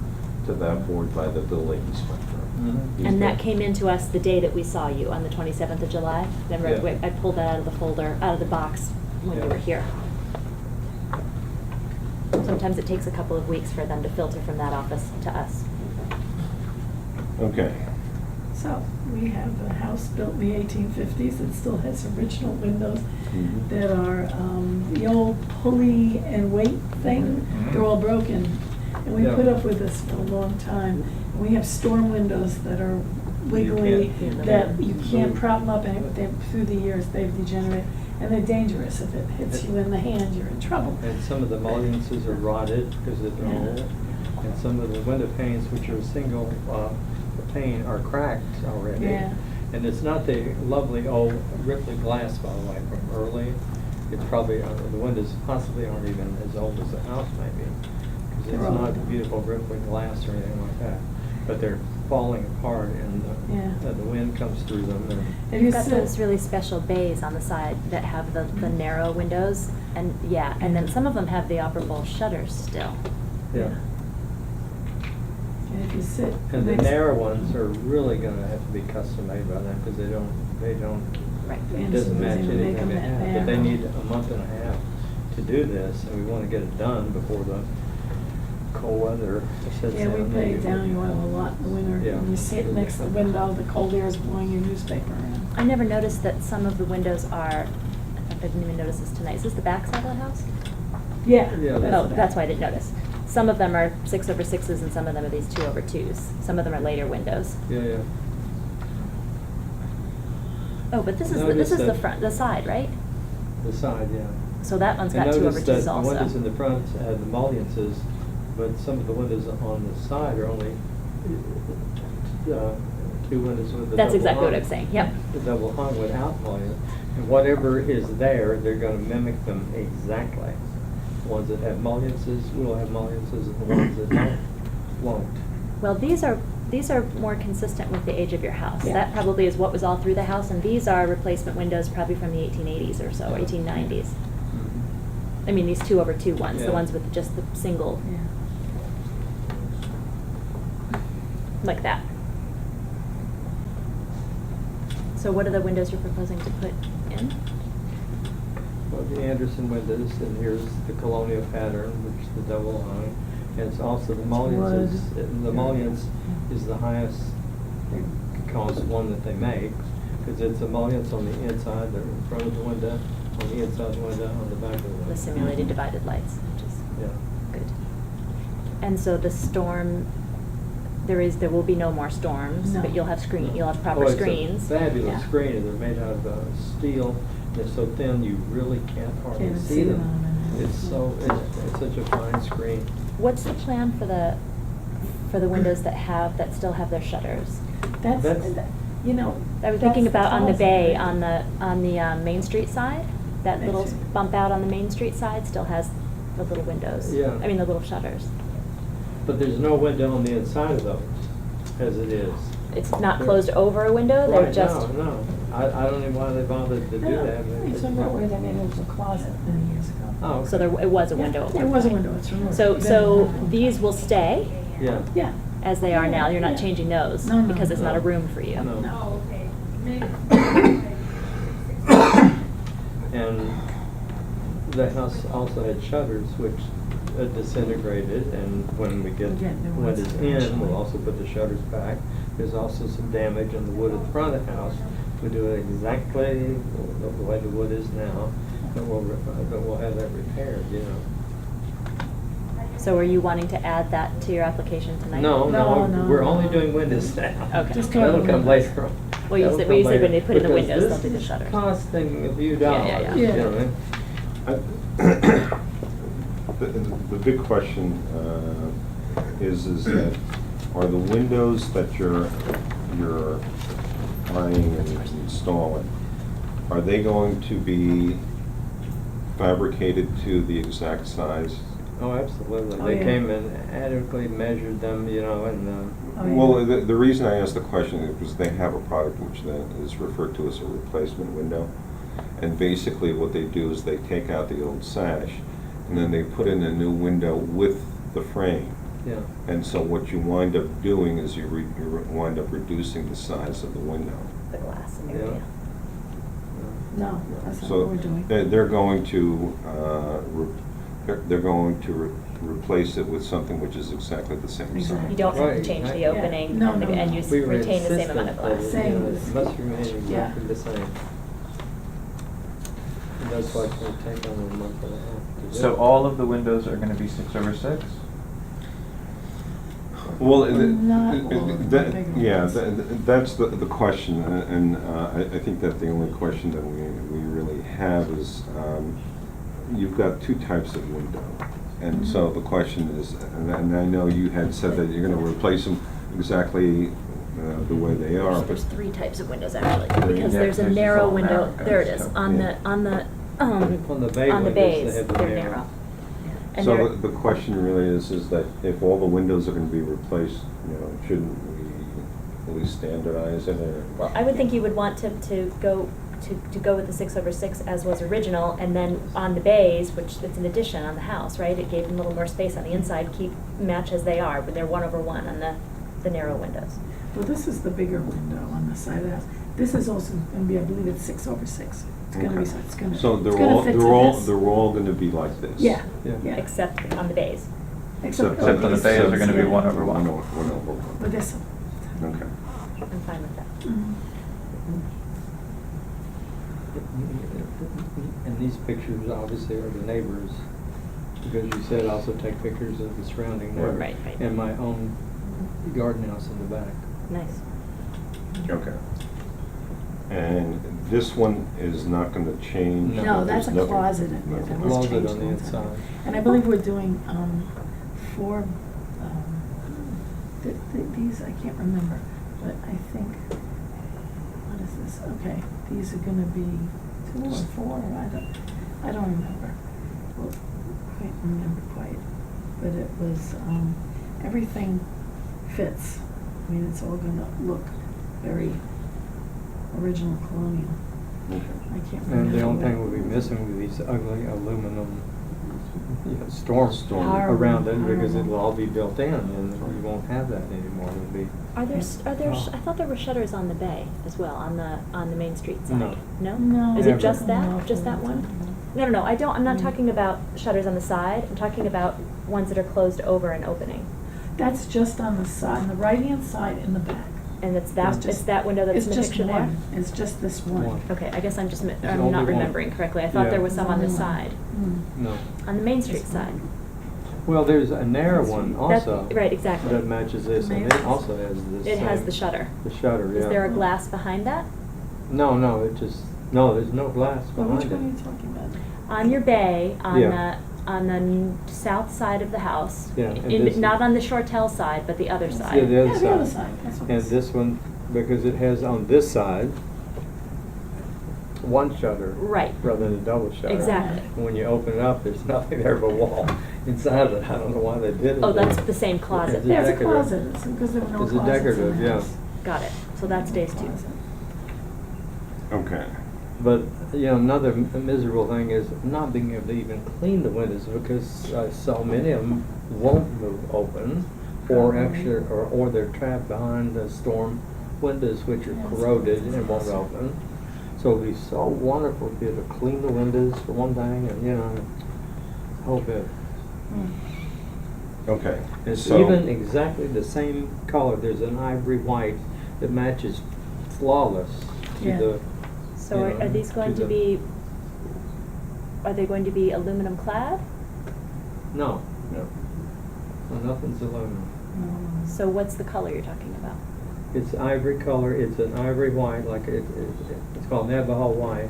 [SPEAKER 3] that board by the building inspector.
[SPEAKER 8] Mhm.
[SPEAKER 2] And that came into us the day that we saw you, on the 27th of July. Remember,
[SPEAKER 8] Yeah.
[SPEAKER 2] I pulled that out of the folder, out of the box when you
[SPEAKER 8] Yeah.
[SPEAKER 2] were here. Sometimes it takes a couple of weeks for them to filter from that office to us.
[SPEAKER 3] Okay.
[SPEAKER 7] So we have a house built in the 1850s that still has original windows
[SPEAKER 3] Mhm.
[SPEAKER 7] that are the old pulley and weight thing. They're all broken. And we
[SPEAKER 8] Yeah.
[SPEAKER 7] put up with this for a long time. And we have storm windows that are wiggly,
[SPEAKER 8] can't-
[SPEAKER 7] that you can't
[SPEAKER 8] So-
[SPEAKER 7] prop them up, and through the years, they've degenerated. And they're dangerous. If it hits you in the hand, you're in trouble.
[SPEAKER 8] And some of the mullions are rotted because they're
[SPEAKER 7] Yeah.
[SPEAKER 8] old. And some of the window panes, which are single pane, are cracked already.
[SPEAKER 7] Yeah.
[SPEAKER 8] And it's not the lovely old Ripley glass, by the way, from early. It's probably, the windows possibly aren't even as old as the house might be. Because
[SPEAKER 7] They're
[SPEAKER 8] it's not
[SPEAKER 7] old.
[SPEAKER 8] beautiful Ripley glass or anything like that. But they're falling apart and
[SPEAKER 7] Yeah.
[SPEAKER 8] the wind comes through them and.
[SPEAKER 7] Have you
[SPEAKER 2] You've got
[SPEAKER 7] seen-
[SPEAKER 2] those really special bays on the side that have the narrow windows, and yeah, and then some of them have the operable shutters still.
[SPEAKER 8] Yeah.
[SPEAKER 7] And if you sit.
[SPEAKER 8] And the
[SPEAKER 7] next-
[SPEAKER 8] narrow ones are really gonna have to be custom made by them, because they don't,
[SPEAKER 2] Right.
[SPEAKER 8] it doesn't match
[SPEAKER 7] Anderson doesn't make
[SPEAKER 8] anything they
[SPEAKER 7] them that
[SPEAKER 8] have. But they
[SPEAKER 7] narrow.
[SPEAKER 8] need a month and a half to do this, and we wanna get it done before the cold weather. It sits
[SPEAKER 7] Yeah, we
[SPEAKER 8] down
[SPEAKER 7] pay
[SPEAKER 8] there.
[SPEAKER 7] down oil a lot in the winter.
[SPEAKER 8] Yeah.
[SPEAKER 7] And you sit next to the window, the cold air is blowing your newspaper around.
[SPEAKER 2] I never noticed that some of the windows are, I didn't even notice this tonight. Is this the back side of the house?
[SPEAKER 7] Yeah.
[SPEAKER 8] Yeah,
[SPEAKER 2] Oh,
[SPEAKER 7] the
[SPEAKER 2] that's
[SPEAKER 7] back.
[SPEAKER 2] why I didn't notice. Some of them are 6/6s and some of them are these 2/2s. Some of them are later windows.
[SPEAKER 8] Yeah.
[SPEAKER 2] Oh, but this is
[SPEAKER 8] Notice
[SPEAKER 2] the
[SPEAKER 8] that-
[SPEAKER 2] front, the side, right?
[SPEAKER 8] The side, yeah.
[SPEAKER 2] So that one's
[SPEAKER 8] And
[SPEAKER 2] got
[SPEAKER 8] notice that
[SPEAKER 2] 2/2s
[SPEAKER 8] the windows in
[SPEAKER 2] also.
[SPEAKER 8] the front have the mulliances, but some of the windows on the side are only, two windows with the double
[SPEAKER 2] That's exactly what
[SPEAKER 8] hung.
[SPEAKER 2] I'm saying, yep.
[SPEAKER 8] The double hung without mullions. And whatever is there, they're gonna mimic them exactly. The ones that have mulliances will have mulliances, and the ones that don't, won't.
[SPEAKER 2] Well, these are more consistent with the age of your house.
[SPEAKER 7] Yeah.
[SPEAKER 2] That probably is what was all through the house, and these are replacement windows probably from the 1880s or so, 1890s. I mean, these 2/2 ones, the
[SPEAKER 8] Yeah.
[SPEAKER 2] ones with just the single,
[SPEAKER 7] Yeah.
[SPEAKER 2] like that. So what are the windows you're proposing to put in?
[SPEAKER 8] Well, the Anderson windows, and here's the colonial pattern, which is the double hung. And it's also the mullions,
[SPEAKER 7] wood.
[SPEAKER 8] the mullions is the highest cost one that they make, because it's the mullions on the inside, they're in front of the window, on the inside of the window, on the back of the window.
[SPEAKER 2] The simulated divided lights, which is
[SPEAKER 8] Yeah.
[SPEAKER 2] good. And so the storm, there will be no more storms,
[SPEAKER 7] No.
[SPEAKER 2] but you'll have you'll have
[SPEAKER 8] Oh,
[SPEAKER 2] proper
[SPEAKER 8] it's a
[SPEAKER 2] screens.
[SPEAKER 8] fabulous
[SPEAKER 7] Yeah.
[SPEAKER 8] screen, and they're made out of steel, they're so thin you really can't hardly
[SPEAKER 7] Can't
[SPEAKER 8] see
[SPEAKER 7] see
[SPEAKER 8] them.
[SPEAKER 7] them.
[SPEAKER 8] It's such a fine screen.
[SPEAKER 2] What's the plan for the windows that still have their shutters?
[SPEAKER 8] That's-
[SPEAKER 7] You know.
[SPEAKER 2] I was thinking
[SPEAKER 7] that's
[SPEAKER 2] about on the
[SPEAKER 7] policy,
[SPEAKER 2] bay,
[SPEAKER 7] right?
[SPEAKER 2] on the Main Street side, that
[SPEAKER 7] Main
[SPEAKER 2] little
[SPEAKER 7] Street.
[SPEAKER 2] bump out on the Main Street side still has the little windows.
[SPEAKER 8] Yeah.
[SPEAKER 2] I mean, the little shutters.
[SPEAKER 8] But there's no window on the inside of those, as it is.
[SPEAKER 2] It's not closed over a window, they're
[SPEAKER 8] Right,
[SPEAKER 2] just.
[SPEAKER 8] No. I don't know why they bothered to do that. but
[SPEAKER 7] It's remember where they made it was a closet many years ago.
[SPEAKER 8] Oh, okay.
[SPEAKER 2] So it was a window. at
[SPEAKER 7] There
[SPEAKER 2] one
[SPEAKER 7] was a
[SPEAKER 2] point.
[SPEAKER 7] window, it's removed.
[SPEAKER 2] So these will stay
[SPEAKER 8] Yeah.
[SPEAKER 7] Yeah.
[SPEAKER 2] as they are now, you're not
[SPEAKER 7] Yeah.
[SPEAKER 2] changing those,
[SPEAKER 7] No, no,
[SPEAKER 2] because it's not a
[SPEAKER 8] no.
[SPEAKER 2] room for you.
[SPEAKER 8] No.
[SPEAKER 7] No.
[SPEAKER 8] And the house also had shutters which disintegrated, and when we get
[SPEAKER 7] We'll get new ones
[SPEAKER 8] windows in,
[SPEAKER 7] eventually.
[SPEAKER 8] we'll also put the shutters back. There's also some damage on the wood at the front of the house. We do it exactly the way the wood is now, but we'll have that repaired, you know.
[SPEAKER 2] So are you wanting to add that to your application tonight?
[SPEAKER 8] No,
[SPEAKER 7] No,
[SPEAKER 8] we're
[SPEAKER 7] no.
[SPEAKER 8] only doing windows now.
[SPEAKER 2] Okay.
[SPEAKER 7] Just go
[SPEAKER 8] That'll
[SPEAKER 7] with
[SPEAKER 8] come
[SPEAKER 7] windows.
[SPEAKER 8] later on.
[SPEAKER 2] Well, you
[SPEAKER 8] That'll
[SPEAKER 2] said-
[SPEAKER 8] come
[SPEAKER 2] you said when
[SPEAKER 8] later,
[SPEAKER 2] they put in the
[SPEAKER 8] because
[SPEAKER 2] windows,
[SPEAKER 8] this
[SPEAKER 2] they'll do the
[SPEAKER 8] is
[SPEAKER 2] shutters.
[SPEAKER 8] costing a few
[SPEAKER 2] Yeah,
[SPEAKER 8] dollars,
[SPEAKER 2] yeah, yeah.
[SPEAKER 8] you
[SPEAKER 7] Yeah.
[SPEAKER 8] know.
[SPEAKER 3] The big question is that, are the windows that you're buying and installing, are they going to be fabricated to the exact size?
[SPEAKER 8] Oh, absolutely.
[SPEAKER 7] Oh,
[SPEAKER 8] They
[SPEAKER 7] yeah.
[SPEAKER 8] came and adequately measured them, you know, and,
[SPEAKER 7] Oh, yeah.
[SPEAKER 3] Well, the reason I asked the question is because they have a product which then is referred to as a replacement window. And basically what they do is they take out the old sash and then they put in a new window with the frame.
[SPEAKER 8] yeah.
[SPEAKER 3] And so what you wind up doing is you wind up reducing the size of the window.
[SPEAKER 2] The glass in
[SPEAKER 8] Yeah.
[SPEAKER 2] area.
[SPEAKER 7] No, that's not
[SPEAKER 3] So
[SPEAKER 7] what we're doing.
[SPEAKER 3] they're going to, they're going to replace it with something which is exactly the same size.
[SPEAKER 7] Exactly.
[SPEAKER 2] You don't have to
[SPEAKER 8] Right,
[SPEAKER 2] change
[SPEAKER 8] right.
[SPEAKER 2] the
[SPEAKER 7] Yeah.
[SPEAKER 2] opening
[SPEAKER 7] No,
[SPEAKER 2] and the-
[SPEAKER 7] no,
[SPEAKER 2] and
[SPEAKER 7] no.
[SPEAKER 2] you
[SPEAKER 8] We were
[SPEAKER 2] retain the same amount of
[SPEAKER 8] insistent
[SPEAKER 2] glass.
[SPEAKER 8] that, you know,
[SPEAKER 7] Same.
[SPEAKER 8] it must remain exactly the same. And that's why it's gonna take only a month and a half to do.
[SPEAKER 4] So all of the windows are gonna be 6/6?
[SPEAKER 3] Well,
[SPEAKER 7] Not all of the bigger
[SPEAKER 3] yeah,
[SPEAKER 7] ones.
[SPEAKER 3] that's the question, and I think that the only question that we really have is, you've got two types of window. And so the question is, and I know you had said that you're gonna replace them exactly the way they are, but
[SPEAKER 2] There's three types of windows actually,
[SPEAKER 3] Three.
[SPEAKER 2] because
[SPEAKER 4] Yeah,
[SPEAKER 2] there's a
[SPEAKER 4] there's
[SPEAKER 2] narrow
[SPEAKER 4] all
[SPEAKER 2] window,
[SPEAKER 4] narrow
[SPEAKER 2] there it
[SPEAKER 4] guys,
[SPEAKER 2] is,
[SPEAKER 4] so-
[SPEAKER 2] on
[SPEAKER 3] Yeah.
[SPEAKER 2] the
[SPEAKER 8] On the bay
[SPEAKER 2] on the
[SPEAKER 8] windows, they
[SPEAKER 2] bays,
[SPEAKER 8] have the
[SPEAKER 2] they're
[SPEAKER 8] narrow.
[SPEAKER 2] narrow. And
[SPEAKER 3] so
[SPEAKER 2] they're-
[SPEAKER 3] the question really is that if all the windows are gonna be replaced, shouldn't we at least standardize it, or?
[SPEAKER 2] Well, I would think you would want to go with the 6/6 as was original, and then on the bays, which it's an addition on the house, right? It gave them a little more space on the inside, match as they are, but they're 1/1 on the narrow windows.
[SPEAKER 7] Well, this is the bigger window on the side of the house. This is also gonna be, I believe it's 6/6. It's gonna be,
[SPEAKER 3] Okay.
[SPEAKER 7] it's gonna,
[SPEAKER 3] So
[SPEAKER 7] it's gonna fit to this.
[SPEAKER 3] they're all gonna be like this?
[SPEAKER 7] Yeah,
[SPEAKER 8] Yeah.
[SPEAKER 7] yeah.
[SPEAKER 2] Except on the bays.
[SPEAKER 7] Except
[SPEAKER 4] Except for the bays are gonna be 1/1.
[SPEAKER 3] 1/1.
[SPEAKER 7] But this,
[SPEAKER 3] Okay.
[SPEAKER 2] I'm fine with that.
[SPEAKER 8] And these pictures obviously are the neighbors, because you said also take pictures of the surrounding neighbors.
[SPEAKER 2] Right, right.
[SPEAKER 8] And my own garden house in the back.
[SPEAKER 2] Nice.
[SPEAKER 3] Okay. And this one is not gonna change?
[SPEAKER 7] no, that's a
[SPEAKER 3] There's nothing-
[SPEAKER 7] closet in there.
[SPEAKER 3] nothing.
[SPEAKER 7] That was
[SPEAKER 8] Closet
[SPEAKER 7] changed
[SPEAKER 8] on the
[SPEAKER 7] a long time
[SPEAKER 8] inside.
[SPEAKER 7] ago. And I believe we're doing, 4, these, I can't remember, but I think, what is this? Okay, these are gonna be 2 or 4, I don't remember. Well, quite remember quite, but it was, everything fits. I mean, it's all gonna look very original colonial.
[SPEAKER 3] Okay.
[SPEAKER 7] I can't remember.
[SPEAKER 8] And the only thing
[SPEAKER 7] what-
[SPEAKER 8] we'll be missing would be these ugly aluminum, storm
[SPEAKER 7] Horrible,
[SPEAKER 8] around it, because
[SPEAKER 7] horrible.
[SPEAKER 8] it'll all be built in, and you won't have that anymore. It'll be,
[SPEAKER 2] Are there,
[SPEAKER 8] Oh.
[SPEAKER 2] I thought there were shutters on the bay as well, on the Main Street side?
[SPEAKER 8] No.
[SPEAKER 2] No?
[SPEAKER 7] No.
[SPEAKER 2] Is it
[SPEAKER 8] Never.
[SPEAKER 2] just
[SPEAKER 7] No,
[SPEAKER 2] that, just that one?
[SPEAKER 7] no.
[SPEAKER 2] No, I'm not
[SPEAKER 7] Mm.
[SPEAKER 2] talking about shutters on the side, I'm talking about ones that are closed over and opening.
[SPEAKER 7] That's just on the side, on the right-hand side in the back.
[SPEAKER 2] And it's
[SPEAKER 7] just-
[SPEAKER 2] that window that's
[SPEAKER 7] it's
[SPEAKER 2] in the
[SPEAKER 7] just
[SPEAKER 2] picture there?
[SPEAKER 7] one. It's just this one.
[SPEAKER 8] One.
[SPEAKER 2] Okay, I guess I'm just,
[SPEAKER 8] There's
[SPEAKER 2] I'm
[SPEAKER 8] only
[SPEAKER 2] not
[SPEAKER 8] one.
[SPEAKER 2] remembering correctly, I thought
[SPEAKER 8] Yeah.
[SPEAKER 2] there was some on the
[SPEAKER 7] There's only
[SPEAKER 2] side,
[SPEAKER 7] one.
[SPEAKER 8] no.
[SPEAKER 2] on the Main Street
[SPEAKER 7] This
[SPEAKER 2] side.
[SPEAKER 7] one.
[SPEAKER 8] Well, there's a narrow one
[SPEAKER 2] That's-
[SPEAKER 8] also.
[SPEAKER 2] right, exactly.
[SPEAKER 8] That matches this, and it also has this.
[SPEAKER 2] It has
[SPEAKER 8] same-
[SPEAKER 2] the shutter.
[SPEAKER 8] The shutter, yeah.
[SPEAKER 2] Is there a glass behind that?
[SPEAKER 8] No, there's no glass
[SPEAKER 7] Well,
[SPEAKER 8] behind
[SPEAKER 7] which one are you
[SPEAKER 8] it.
[SPEAKER 7] talking about?
[SPEAKER 2] On your bay,
[SPEAKER 8] Yeah.
[SPEAKER 2] on the south side of the house,
[SPEAKER 8] Yeah, and this-
[SPEAKER 2] not on the Shortell side, but the other side.
[SPEAKER 8] Yeah, the
[SPEAKER 7] Yeah,
[SPEAKER 8] other
[SPEAKER 7] the other
[SPEAKER 8] side.
[SPEAKER 7] side, that's what
[SPEAKER 8] And
[SPEAKER 7] it's.
[SPEAKER 8] this one, because it has on this side, one shutter.
[SPEAKER 2] Right.
[SPEAKER 8] Rather than a double shutter.
[SPEAKER 2] Exactly.
[SPEAKER 8] And when you open it up, there's nothing there but a wall inside of it. I don't know why they did it.
[SPEAKER 2] Oh, that's the same closet
[SPEAKER 8] It's a
[SPEAKER 2] there.
[SPEAKER 7] It's a
[SPEAKER 8] decorative.
[SPEAKER 7] closet, it's because there were no
[SPEAKER 8] It's a
[SPEAKER 7] closets in
[SPEAKER 8] decorative,
[SPEAKER 7] the
[SPEAKER 8] yeah.
[SPEAKER 7] house.
[SPEAKER 2] Got it. So that stays too.
[SPEAKER 7] Closet.
[SPEAKER 3] Okay.
[SPEAKER 8] But, another miserable thing is not being able to even clean the windows, because so many of them won't move open, or extra, or they're trapped behind the storm windows, which are
[SPEAKER 7] Yes.
[SPEAKER 8] corroded and won't open. So it'd be so wonderful to be able to clean the windows for one thing, and, the whole bit.
[SPEAKER 3] Okay.
[SPEAKER 8] It's
[SPEAKER 3] So-
[SPEAKER 8] even exactly the same color. There's an ivory white that matches flawless to
[SPEAKER 7] Yeah.
[SPEAKER 8] the.
[SPEAKER 2] So
[SPEAKER 8] you
[SPEAKER 2] are
[SPEAKER 8] know,
[SPEAKER 2] these going to
[SPEAKER 8] the-
[SPEAKER 2] be, are they going to be aluminum clad?
[SPEAKER 8] No,
[SPEAKER 3] No.
[SPEAKER 8] nothing's aluminum.
[SPEAKER 2] So what's the color you're talking about?
[SPEAKER 8] It's ivory color. It's an ivory white, like it's called Navajo white.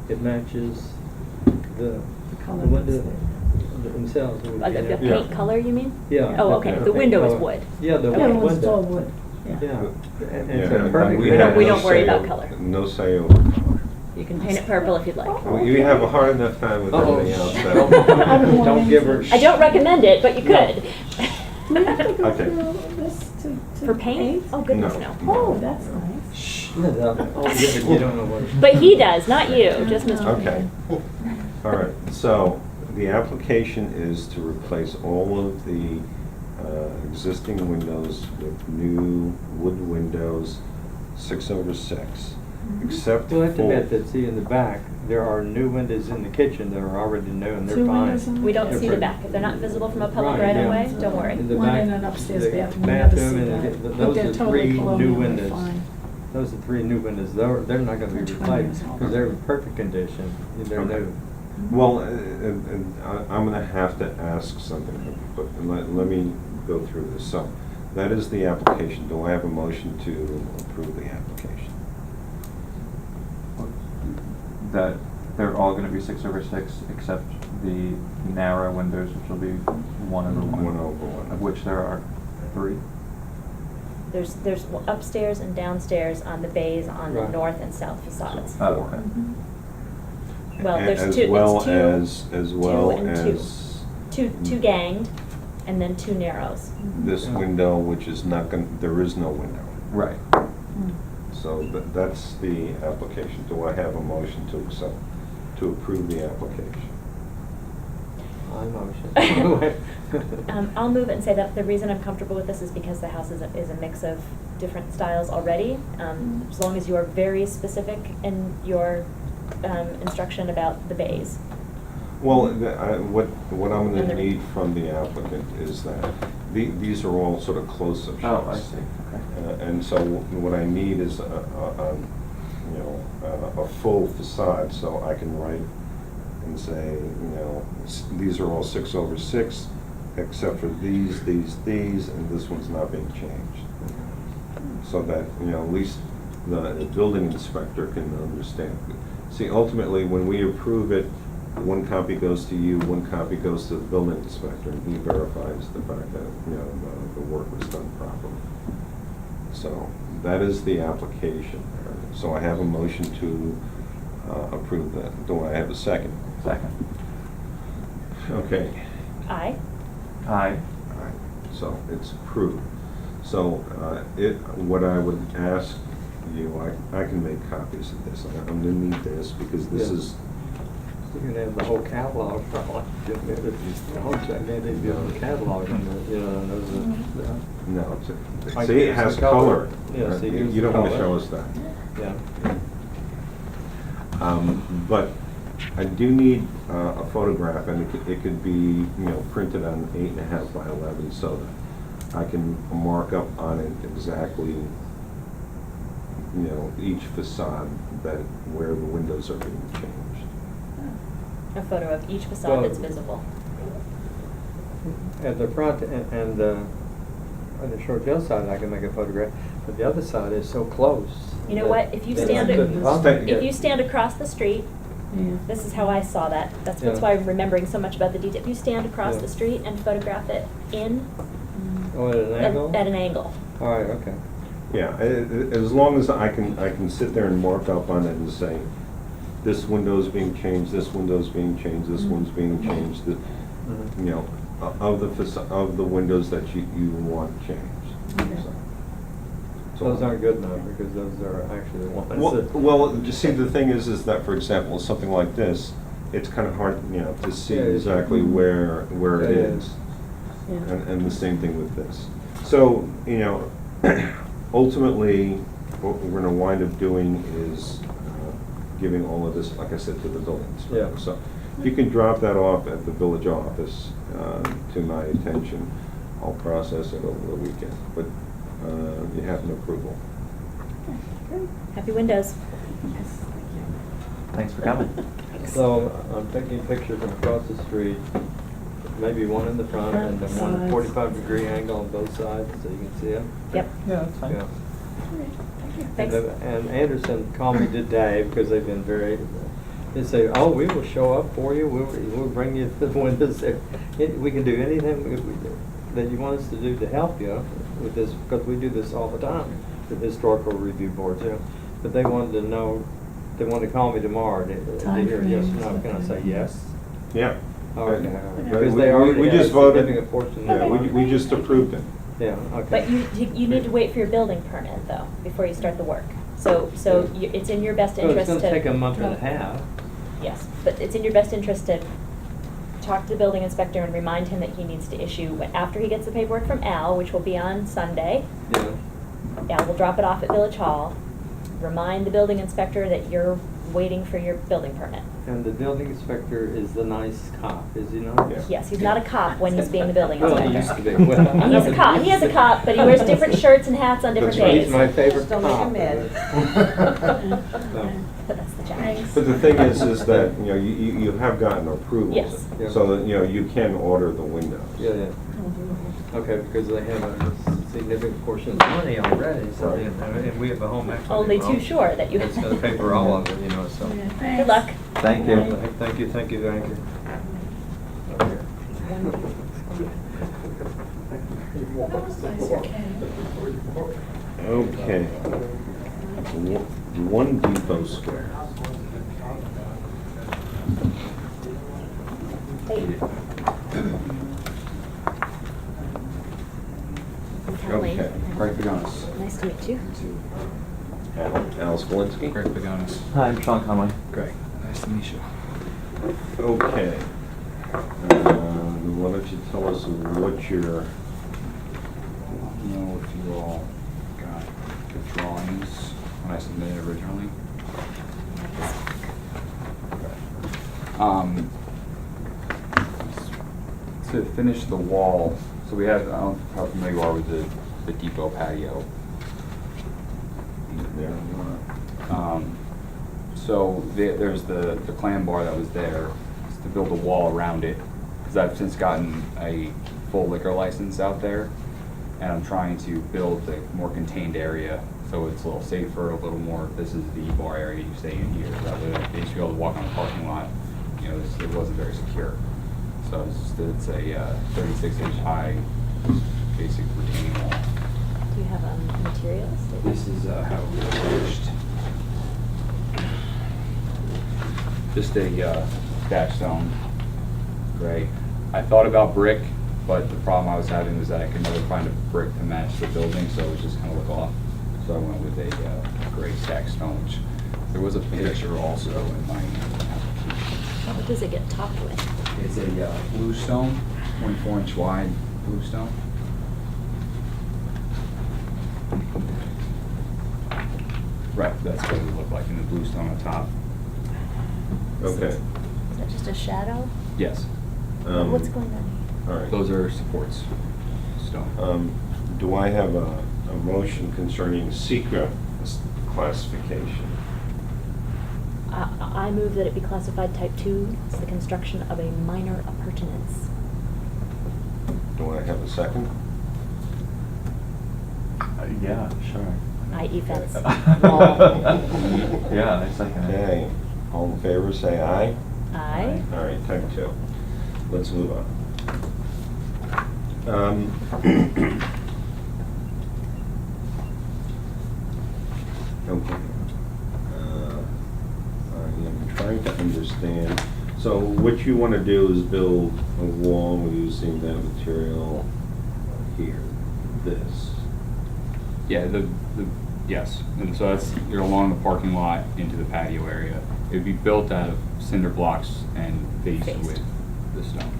[SPEAKER 8] It matches the
[SPEAKER 7] color
[SPEAKER 8] the window
[SPEAKER 7] that's
[SPEAKER 8] themselves. would
[SPEAKER 2] Like
[SPEAKER 8] be
[SPEAKER 2] a
[SPEAKER 8] an-
[SPEAKER 2] paint color, you mean?
[SPEAKER 8] Yeah.
[SPEAKER 2] Oh, okay.
[SPEAKER 8] the
[SPEAKER 2] The window is
[SPEAKER 8] color.
[SPEAKER 2] wood.
[SPEAKER 8] Yeah, the
[SPEAKER 2] Okay.
[SPEAKER 7] Yeah, the
[SPEAKER 8] window.
[SPEAKER 7] one's all wood, yeah.
[SPEAKER 8] Yeah. And
[SPEAKER 3] Yeah,
[SPEAKER 8] it's a
[SPEAKER 3] and
[SPEAKER 8] perfect.
[SPEAKER 2] We don't-
[SPEAKER 3] have no
[SPEAKER 2] worry about
[SPEAKER 3] say
[SPEAKER 2] color.
[SPEAKER 3] No say over color.
[SPEAKER 2] You can paint it purple if you'd like.
[SPEAKER 3] Well, you have a hard enough time with
[SPEAKER 8] Uh-oh.
[SPEAKER 3] everything else.
[SPEAKER 8] Don't give her.
[SPEAKER 2] I don't recommend it, but you
[SPEAKER 8] No.
[SPEAKER 2] could.
[SPEAKER 7] Do we have to go
[SPEAKER 3] Okay.
[SPEAKER 7] through this to
[SPEAKER 2] For paint? Oh, goodness,
[SPEAKER 3] No.
[SPEAKER 2] no.
[SPEAKER 7] Oh, that's nice.
[SPEAKER 8] Shh. Oh, yeah, you don't know what.
[SPEAKER 2] But he does, not you, just Mr.
[SPEAKER 3] Okay. All right, so the application is to replace all of the existing windows with new wood windows, 6/6, except
[SPEAKER 8] Well, I have to admit
[SPEAKER 3] for,
[SPEAKER 8] that, see, in the back, there are new windows in the kitchen that are already new, and they're
[SPEAKER 7] Two
[SPEAKER 8] fine.
[SPEAKER 7] windows in
[SPEAKER 2] We don't
[SPEAKER 7] They're
[SPEAKER 2] see the
[SPEAKER 7] pretty-
[SPEAKER 2] back. If they're not visible from a public
[SPEAKER 8] Right,
[SPEAKER 2] right
[SPEAKER 8] yeah.
[SPEAKER 2] of way, don't worry.
[SPEAKER 8] In the
[SPEAKER 7] One
[SPEAKER 8] back,
[SPEAKER 7] in an upstairs
[SPEAKER 8] the
[SPEAKER 7] bathroom, you never see
[SPEAKER 8] bathroom and
[SPEAKER 7] that.
[SPEAKER 8] the-
[SPEAKER 7] But
[SPEAKER 8] those
[SPEAKER 7] they're
[SPEAKER 8] are
[SPEAKER 7] totally
[SPEAKER 8] three new
[SPEAKER 7] colonial, they're
[SPEAKER 8] windows.
[SPEAKER 7] fine.
[SPEAKER 8] Those are 3 new windows. They're not gonna be
[SPEAKER 7] Which one
[SPEAKER 8] replaced,
[SPEAKER 7] is all
[SPEAKER 8] because they're in
[SPEAKER 7] right?
[SPEAKER 8] perfect condition. They're
[SPEAKER 3] Okay.
[SPEAKER 8] new.
[SPEAKER 3] well, and I'm gonna have to ask something, but let me go through this. So, that is the application. Do I have a motion to approve the application?
[SPEAKER 4] That they're all gonna be 6/6, except the narrow windows, which will be 1/1.
[SPEAKER 3] 1/1.
[SPEAKER 4] Of which there are 3.
[SPEAKER 2] There's upstairs and downstairs on the bays on the
[SPEAKER 8] Right.
[SPEAKER 2] north and south facades.
[SPEAKER 4] Oh, okay.
[SPEAKER 2] Well, there's
[SPEAKER 3] As
[SPEAKER 2] two, it's
[SPEAKER 3] well
[SPEAKER 2] two-
[SPEAKER 3] as well
[SPEAKER 2] two and two.
[SPEAKER 3] as
[SPEAKER 2] Two ganged, and then 2 narrows.
[SPEAKER 3] this window, which is not gonna, there is no window.
[SPEAKER 4] Right.
[SPEAKER 3] So that's the application. Do I have a motion to accept, to approve the application?
[SPEAKER 8] I motion.
[SPEAKER 2] I'll move it and say that the reason I'm comfortable with this is because the house is a mix of different styles already. As long as you are very specific in your instruction about the bays.
[SPEAKER 3] Well, what I'm
[SPEAKER 2] And
[SPEAKER 3] gonna
[SPEAKER 2] the-
[SPEAKER 3] need from the applicant is that, these are all sort of close-up shots.
[SPEAKER 4] Oh, I see, okay.
[SPEAKER 3] And so what I need is you know, a full facade, so I can write and say, you know, these are all 6/6, except for these, and this one's not being changed. So that, you know, at least the building inspector can understand. See, ultimately, when we approve it, one copy goes to you, one copy goes to the building inspector, and he verifies the fact that, you know, the work was done properly. So that is the application. So I have a motion to approve that. Do I have a second?
[SPEAKER 4] Second.
[SPEAKER 3] Okay.
[SPEAKER 2] Aye.
[SPEAKER 4] Aye.
[SPEAKER 3] All right, so it's approved. So what I would ask you, I can make copies of this. I'm gonna need this because this
[SPEAKER 8] Yeah.
[SPEAKER 3] is,
[SPEAKER 8] You can have the whole catalog, the whole gigantic catalog, and you know, and those are,
[SPEAKER 3] no,
[SPEAKER 8] Like
[SPEAKER 3] see, it
[SPEAKER 8] this
[SPEAKER 3] has
[SPEAKER 8] is color.
[SPEAKER 3] color.
[SPEAKER 8] Yeah,
[SPEAKER 3] right?
[SPEAKER 8] see, here's
[SPEAKER 3] You
[SPEAKER 8] the
[SPEAKER 3] don't wanna
[SPEAKER 8] color.
[SPEAKER 3] show us that.
[SPEAKER 8] yeah.
[SPEAKER 3] But I do need a photograph, and it could be, you know, printed on 8.5 by 11, so that I can mark up on it exactly, you know, each facade that, where the windows are being changed.
[SPEAKER 2] A photo of each facade
[SPEAKER 8] Well-
[SPEAKER 2] that's visible.
[SPEAKER 8] At the front and on the Short Hill side, I can make a photograph, but the other side is so close.
[SPEAKER 2] You know
[SPEAKER 8] that-
[SPEAKER 2] what, if you
[SPEAKER 8] that I
[SPEAKER 2] stand,
[SPEAKER 8] couldn't possibly
[SPEAKER 2] if you
[SPEAKER 8] get-
[SPEAKER 2] stand across the street,
[SPEAKER 7] Yeah.
[SPEAKER 2] this is how I saw that. That's
[SPEAKER 8] Yeah.
[SPEAKER 2] why I'm remembering so much about the detail. If you stand across
[SPEAKER 8] Yeah.
[SPEAKER 2] the street and photograph it in,
[SPEAKER 8] Oh, at an angle?
[SPEAKER 2] at an angle.
[SPEAKER 8] All right, okay.
[SPEAKER 3] Yeah, as long as I can sit there and mark up on it and say, this window's being changed, this window's being changed, this one's being changed,
[SPEAKER 8] Mhm.
[SPEAKER 3] you know, of the windows that you want changed.
[SPEAKER 7] Okay.
[SPEAKER 3] So-
[SPEAKER 8] Those aren't good enough, because those are actually the ones
[SPEAKER 3] Well,
[SPEAKER 8] that.
[SPEAKER 3] well, you see, the thing is that, for example, something like this, it's kind of hard, you know, to see
[SPEAKER 8] Yeah, it's-
[SPEAKER 3] exactly where it
[SPEAKER 8] Yeah, yeah.
[SPEAKER 3] is.
[SPEAKER 7] Yeah.
[SPEAKER 3] And the same thing with this. So, you know, ultimately, what we're gonna wind up doing is giving all of this, like I said, to the building inspector.
[SPEAKER 8] Yeah.
[SPEAKER 3] So if you can drop that off at the village office to my attention, I'll process it over the weekend. But you have an approval.
[SPEAKER 2] Happy windows.
[SPEAKER 4] Thanks for coming.
[SPEAKER 8] So I'm taking pictures from across the street, maybe one in the front and then one
[SPEAKER 7] Sides.
[SPEAKER 8] 45-degree angle on both sides, so you can see them.
[SPEAKER 2] Yep.
[SPEAKER 4] Yeah, that's fine.
[SPEAKER 8] Yeah.
[SPEAKER 2] Thanks.
[SPEAKER 8] And Anderson called me today, because they've been very, they say, oh, we will show up for you, we'll bring you the windows there. We can do anything that you want us to do to help you with this, because we do this all the time, the historical review boards, you know. But they wanted to know, they wanted to call me tomorrow to hear yes or no. Can I say yes?
[SPEAKER 3] Yeah.
[SPEAKER 8] Okay.
[SPEAKER 3] Uh,
[SPEAKER 8] Because
[SPEAKER 3] we-
[SPEAKER 8] they already
[SPEAKER 3] we
[SPEAKER 8] had a
[SPEAKER 3] just voted.
[SPEAKER 8] significant portion.
[SPEAKER 3] Yeah, we just approved it.
[SPEAKER 8] Yeah, okay.
[SPEAKER 2] But you need to wait for your building permit though, before you start the work. So it's in your best
[SPEAKER 8] So it's
[SPEAKER 2] interest to.
[SPEAKER 8] gonna take a month and a half.
[SPEAKER 2] Yes, but it's in your best interest to talk to the building inspector and remind him that he needs to issue, after he gets the paperwork from Al, which will be on Sunday,
[SPEAKER 8] Yeah.
[SPEAKER 2] Al will drop it off at Village Hall, remind the building inspector that you're waiting for your building permit.
[SPEAKER 8] And the building inspector is the nice cop, is he not?
[SPEAKER 3] Yeah.
[SPEAKER 2] Yes, he's not a cop when he's being the building
[SPEAKER 8] Well,
[SPEAKER 2] inspector.
[SPEAKER 8] he used to be. Well,
[SPEAKER 2] And he's a cop, he is a cop, but he wears different shirts and hats on different
[SPEAKER 3] That's right.
[SPEAKER 2] days.
[SPEAKER 8] He's my favorite
[SPEAKER 9] Don't make
[SPEAKER 8] cop.
[SPEAKER 9] him mad.
[SPEAKER 2] But that's the challenge.
[SPEAKER 3] But the thing is that, you know, you have gotten approvals.
[SPEAKER 2] Yes.
[SPEAKER 8] Yeah.
[SPEAKER 3] So that, you know, you can order the windows.
[SPEAKER 8] Yeah, yeah. Okay, because they have a significant portion of the money already, so,
[SPEAKER 3] Right.
[SPEAKER 8] and we have a home equity.
[SPEAKER 2] Only
[SPEAKER 8] loan.
[SPEAKER 2] too sure that you.
[SPEAKER 8] It's gonna pay for all of it, you know, so.
[SPEAKER 7] Yeah,
[SPEAKER 2] Good
[SPEAKER 7] thanks.
[SPEAKER 2] luck.
[SPEAKER 4] Thank you.
[SPEAKER 8] Thank you, thank you, thank you.
[SPEAKER 3] Okay. 1 Depot Square.
[SPEAKER 2] Hey. I'm Colleen.
[SPEAKER 3] Okay.
[SPEAKER 10] Greg Pagonis.
[SPEAKER 2] Nice to meet you.
[SPEAKER 3] Al Skalinski?
[SPEAKER 10] Greg Pagonis.
[SPEAKER 4] Hi, I'm Sean Conway.
[SPEAKER 10] Greg, nice to meet you.
[SPEAKER 3] Okay. Why don't you tell us what your,
[SPEAKER 10] You know, if you all got the drawings when I submitted originally. Okay. finished the wall, so we have, I don't know how familiar you are with the depot patio.
[SPEAKER 3] There.
[SPEAKER 10] So there's the clam bar that was there, is to build a wall around it, because I've since gotten a full liquor license out there, and I'm trying to build a more contained area, so it's a little safer, a little more, this is the bar area you stay in here, that way they should be able to walk on the parking lot, you know, it wasn't very secure. So it's a 36-inch high basic retaining wall.
[SPEAKER 2] Do you have materials?
[SPEAKER 10] This is how it was finished. Just a dash stone, gray. I thought about brick, but the problem I was having was that I could never find a brick to match the building, so it was just kind of look off. So I went with a gray stack stone, which there was a picture also in my application.
[SPEAKER 2] What does it get topped with?
[SPEAKER 10] It's a blue stone, 24-inch wide blue stone. Right, that's what it would look like in the blue stone on top.
[SPEAKER 3] Okay.
[SPEAKER 2] Is that just a shadow?
[SPEAKER 10] Yes,
[SPEAKER 2] What's going on
[SPEAKER 3] All right.
[SPEAKER 10] those are supports, stone.
[SPEAKER 3] Do I have a motion concerning secret classification?
[SPEAKER 2] here? I move that it be classified type 2. It's the construction of a minor appurtenance.
[SPEAKER 3] Do I have a second?
[SPEAKER 4] Yeah, sure.
[SPEAKER 2] I.e. fence.
[SPEAKER 4] Wall. Yeah, I second it.
[SPEAKER 3] Okay, all in favor, say aye.
[SPEAKER 2] Aye.
[SPEAKER 3] All right, type 2. Let's move on. Okay. I'm trying to understand. So what you want to do is build a wall using that material here, this.
[SPEAKER 10] Yeah, yes, and so that's, you're along the parking lot into the patio area. It would be built out of cinder blocks and faced
[SPEAKER 2] Faced.
[SPEAKER 10] with the stone.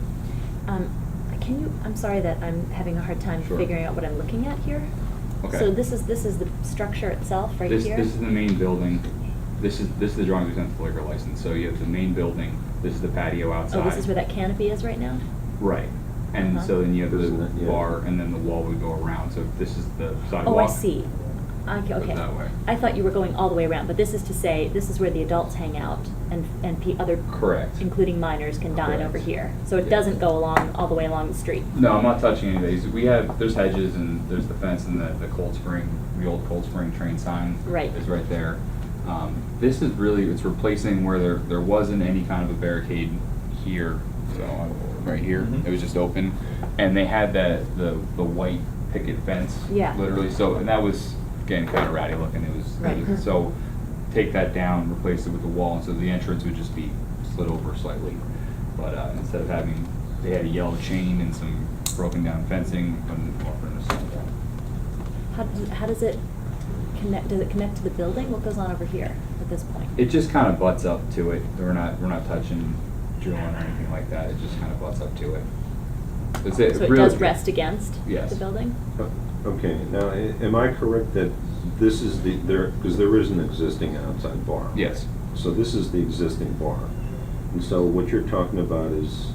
[SPEAKER 2] I'm sorry that I'm having a hard time
[SPEAKER 10] Sure.
[SPEAKER 2] figuring out what I'm looking at here.
[SPEAKER 10] Okay.
[SPEAKER 2] So this is the structure itself right
[SPEAKER 10] This
[SPEAKER 2] here?
[SPEAKER 10] is the main building. This is the drawing we sent for liquor license. So you have the main building, this is the patio outside.
[SPEAKER 2] Oh, this is where that canopy is right now?
[SPEAKER 10] Right. And
[SPEAKER 2] Uh-huh.
[SPEAKER 10] so then you have
[SPEAKER 3] Isn't it?
[SPEAKER 10] the
[SPEAKER 3] Yeah.
[SPEAKER 10] bar, and then the wall would go around. So this is the sidewalk.
[SPEAKER 2] Oh, I see. Okay,
[SPEAKER 10] Goes
[SPEAKER 2] okay.
[SPEAKER 10] that way.
[SPEAKER 2] I thought you were going all the way around, but this is to say, this is where the adults hang out and other,
[SPEAKER 10] Correct.
[SPEAKER 2] including minors, can dine
[SPEAKER 10] Correct.
[SPEAKER 2] over here. So it
[SPEAKER 10] Yeah.
[SPEAKER 2] doesn't go all the way along the street.
[SPEAKER 10] No, I'm not touching any of these. There's hedges and there's the fence and the Cold Spring, the old Cold Spring train sign.
[SPEAKER 2] Right.
[SPEAKER 10] Is right there. This is really, it's replacing where there wasn't any kind of a barricade here, so right here,
[SPEAKER 4] Mhm.
[SPEAKER 10] it was just open. And they had the white picket fence.
[SPEAKER 2] Yeah.
[SPEAKER 10] Literally, so, and that was, again, kind of ratty looking. It was,
[SPEAKER 2] Right.
[SPEAKER 10] so take that down, replace it with the wall, and so the entrance would just be slid over slightly. But instead of having, they had a yellow chain and some broken down fencing, and offering a stone wall.
[SPEAKER 2] How does it connect? Does it connect to the building? What goes on over here at this point?
[SPEAKER 10] It just kind of butts up to it. We're not touching drilling or anything like that. It just kind of butts up to it. That's it.
[SPEAKER 2] So it
[SPEAKER 10] Really-
[SPEAKER 2] does rest against
[SPEAKER 10] Yes.
[SPEAKER 2] the building?
[SPEAKER 3] Okay, now, am I correct that this is because there is an existing outside bar?
[SPEAKER 10] Yes.
[SPEAKER 3] So this is the existing bar. And so what you're talking about is,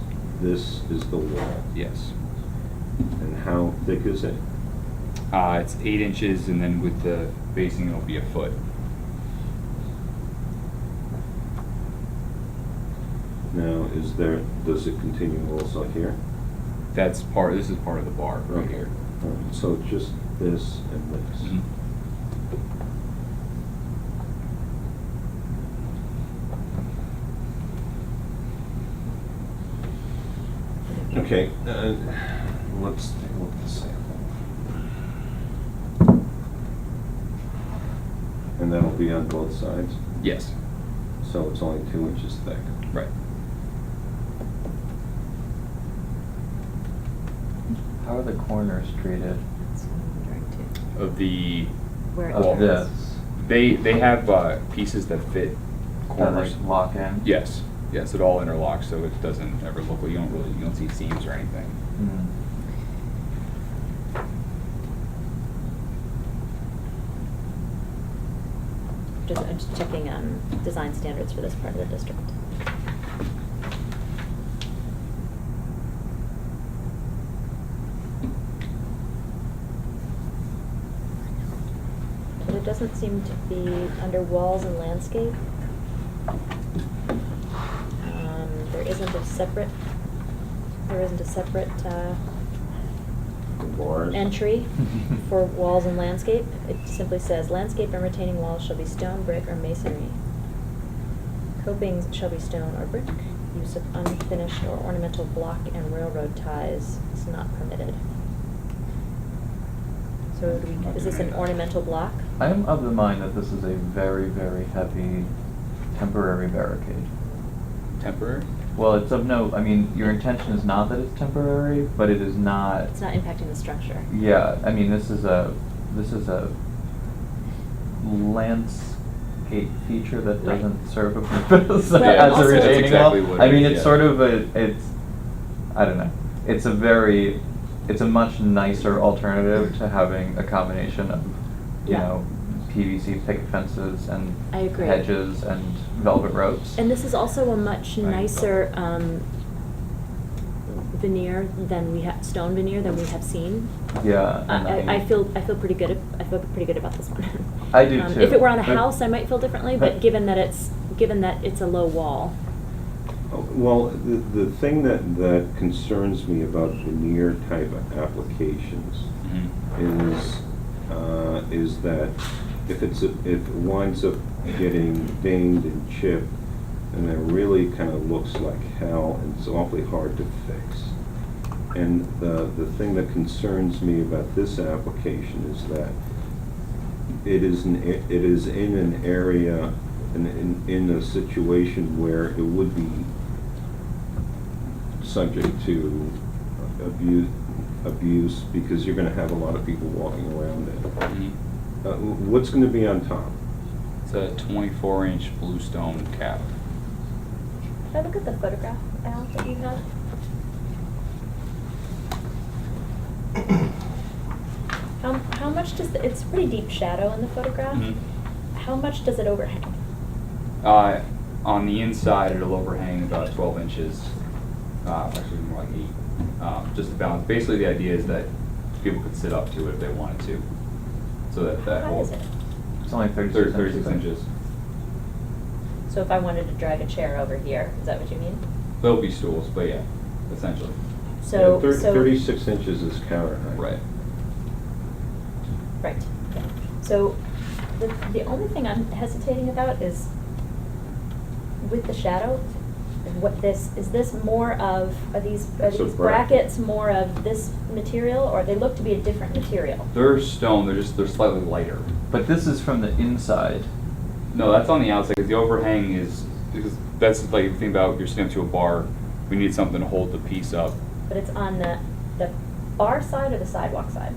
[SPEAKER 3] this is the wall.
[SPEAKER 10] Yes.
[SPEAKER 3] And how thick is it?
[SPEAKER 10] It's 8 inches, and then with the basing, it'll be a foot.
[SPEAKER 3] Now, does it continue also here?
[SPEAKER 10] This is part of the bar right here.
[SPEAKER 3] All right, so it's just this and this.
[SPEAKER 10] Mhm.
[SPEAKER 3] Okay, let's take a look at the sample. And that'll be on both sides,
[SPEAKER 10] Yes.
[SPEAKER 3] so it's only 2 inches thick.
[SPEAKER 10] Right.
[SPEAKER 4] How are the corners treated?
[SPEAKER 2] That's what I'm wondering too.
[SPEAKER 10] Of the
[SPEAKER 2] Where it
[SPEAKER 10] Well,
[SPEAKER 4] Of
[SPEAKER 2] turns.
[SPEAKER 4] this?
[SPEAKER 10] they have pieces that fit
[SPEAKER 4] That
[SPEAKER 10] corners.
[SPEAKER 4] like lock in?
[SPEAKER 10] Yes. Yes, it all interlocks, so it doesn't ever look like you don't see seams or anything.
[SPEAKER 4] Mm.
[SPEAKER 2] I'm just checking design standards for this part of the district. doesn't seem to be under walls and landscape. There isn't a separate,
[SPEAKER 3] Bars.
[SPEAKER 2] entry for walls and landscape. It simply says, landscape and retaining walls shall be stone, brick, or masonry. Copings shall be stone or brick. Use of unfinished or ornamental block and railroad ties is not permitted. So is this an ornamental block?
[SPEAKER 4] I am of the mind that this is a very, very heavy temporary barricade.
[SPEAKER 10] Temporary?
[SPEAKER 4] Well, it's of no, I mean, your intention is not that it's temporary, but it is not.
[SPEAKER 2] It's not impacting the structure.
[SPEAKER 4] Yeah, I mean, this is a landscape feature that
[SPEAKER 2] Right.
[SPEAKER 4] doesn't serve a purpose
[SPEAKER 2] Well,
[SPEAKER 4] as
[SPEAKER 2] also-
[SPEAKER 4] a
[SPEAKER 2] That's
[SPEAKER 4] retaining
[SPEAKER 10] exactly
[SPEAKER 4] wall.
[SPEAKER 10] what
[SPEAKER 4] I
[SPEAKER 10] it
[SPEAKER 4] mean,
[SPEAKER 10] is,
[SPEAKER 4] it's
[SPEAKER 10] yeah.
[SPEAKER 4] sort of I don't know. It's a much nicer alternative to having a combination of, you
[SPEAKER 2] Yeah.
[SPEAKER 4] know, PVC picket fences and
[SPEAKER 2] I agree.
[SPEAKER 4] hedges and velvet ropes.
[SPEAKER 2] And this is also a much nicer veneer than we have, stone veneer than we have seen.
[SPEAKER 4] Yeah, and
[SPEAKER 2] I feel pretty good. I feel pretty good about this one.
[SPEAKER 4] I do too.
[SPEAKER 2] If it were on a
[SPEAKER 4] But-
[SPEAKER 2] house, I might feel differently. But given that it's a low wall,
[SPEAKER 3] Well, the thing that concerns me about veneer type of applications is that if it winds up getting dinged and chipped, and it really kind of looks like hell, and it's awfully hard to fix. And the thing that concerns me about this application is that it is in an area, in a situation where it would be subject to abuse, because you're gonna have a lot of people walking around it. What's gonna be on top?
[SPEAKER 10] It's a 24-inch bluestone cap.
[SPEAKER 2] can I look at the photograph, Al, that you have? How much does it's pretty deep shadow in the photograph.
[SPEAKER 10] Mhm.
[SPEAKER 2] How much does it overhang?
[SPEAKER 10] On the inside, it'll overhang about 12 inches, actually more like 8. Just to balance. Basically, the idea is that people could sit up to it if they wanted to. So that
[SPEAKER 2] How high
[SPEAKER 10] whole
[SPEAKER 2] is it?
[SPEAKER 4] It's only 36
[SPEAKER 10] 36 inches.
[SPEAKER 2] So if I wanted to drag a chair over here, is that what you mean?
[SPEAKER 10] There'll be stools, but yeah, essentially.
[SPEAKER 2] So,
[SPEAKER 3] Yeah,
[SPEAKER 2] so
[SPEAKER 3] 36 inches is counter height.
[SPEAKER 10] Right.
[SPEAKER 2] Right, yeah. So the only thing I'm hesitating about is with the shadow, is this more of, are these
[SPEAKER 3] So
[SPEAKER 2] brackets more of this material, or they look to be a different material?
[SPEAKER 10] They're stone, they're slightly lighter.
[SPEAKER 4] But this is from the inside.
[SPEAKER 10] No, that's on the outside, because the overhang is, because that's like, if you think about, you're sitting up to a bar, we need something to hold the piece up.
[SPEAKER 2] But it's on the bar side or the sidewalk side?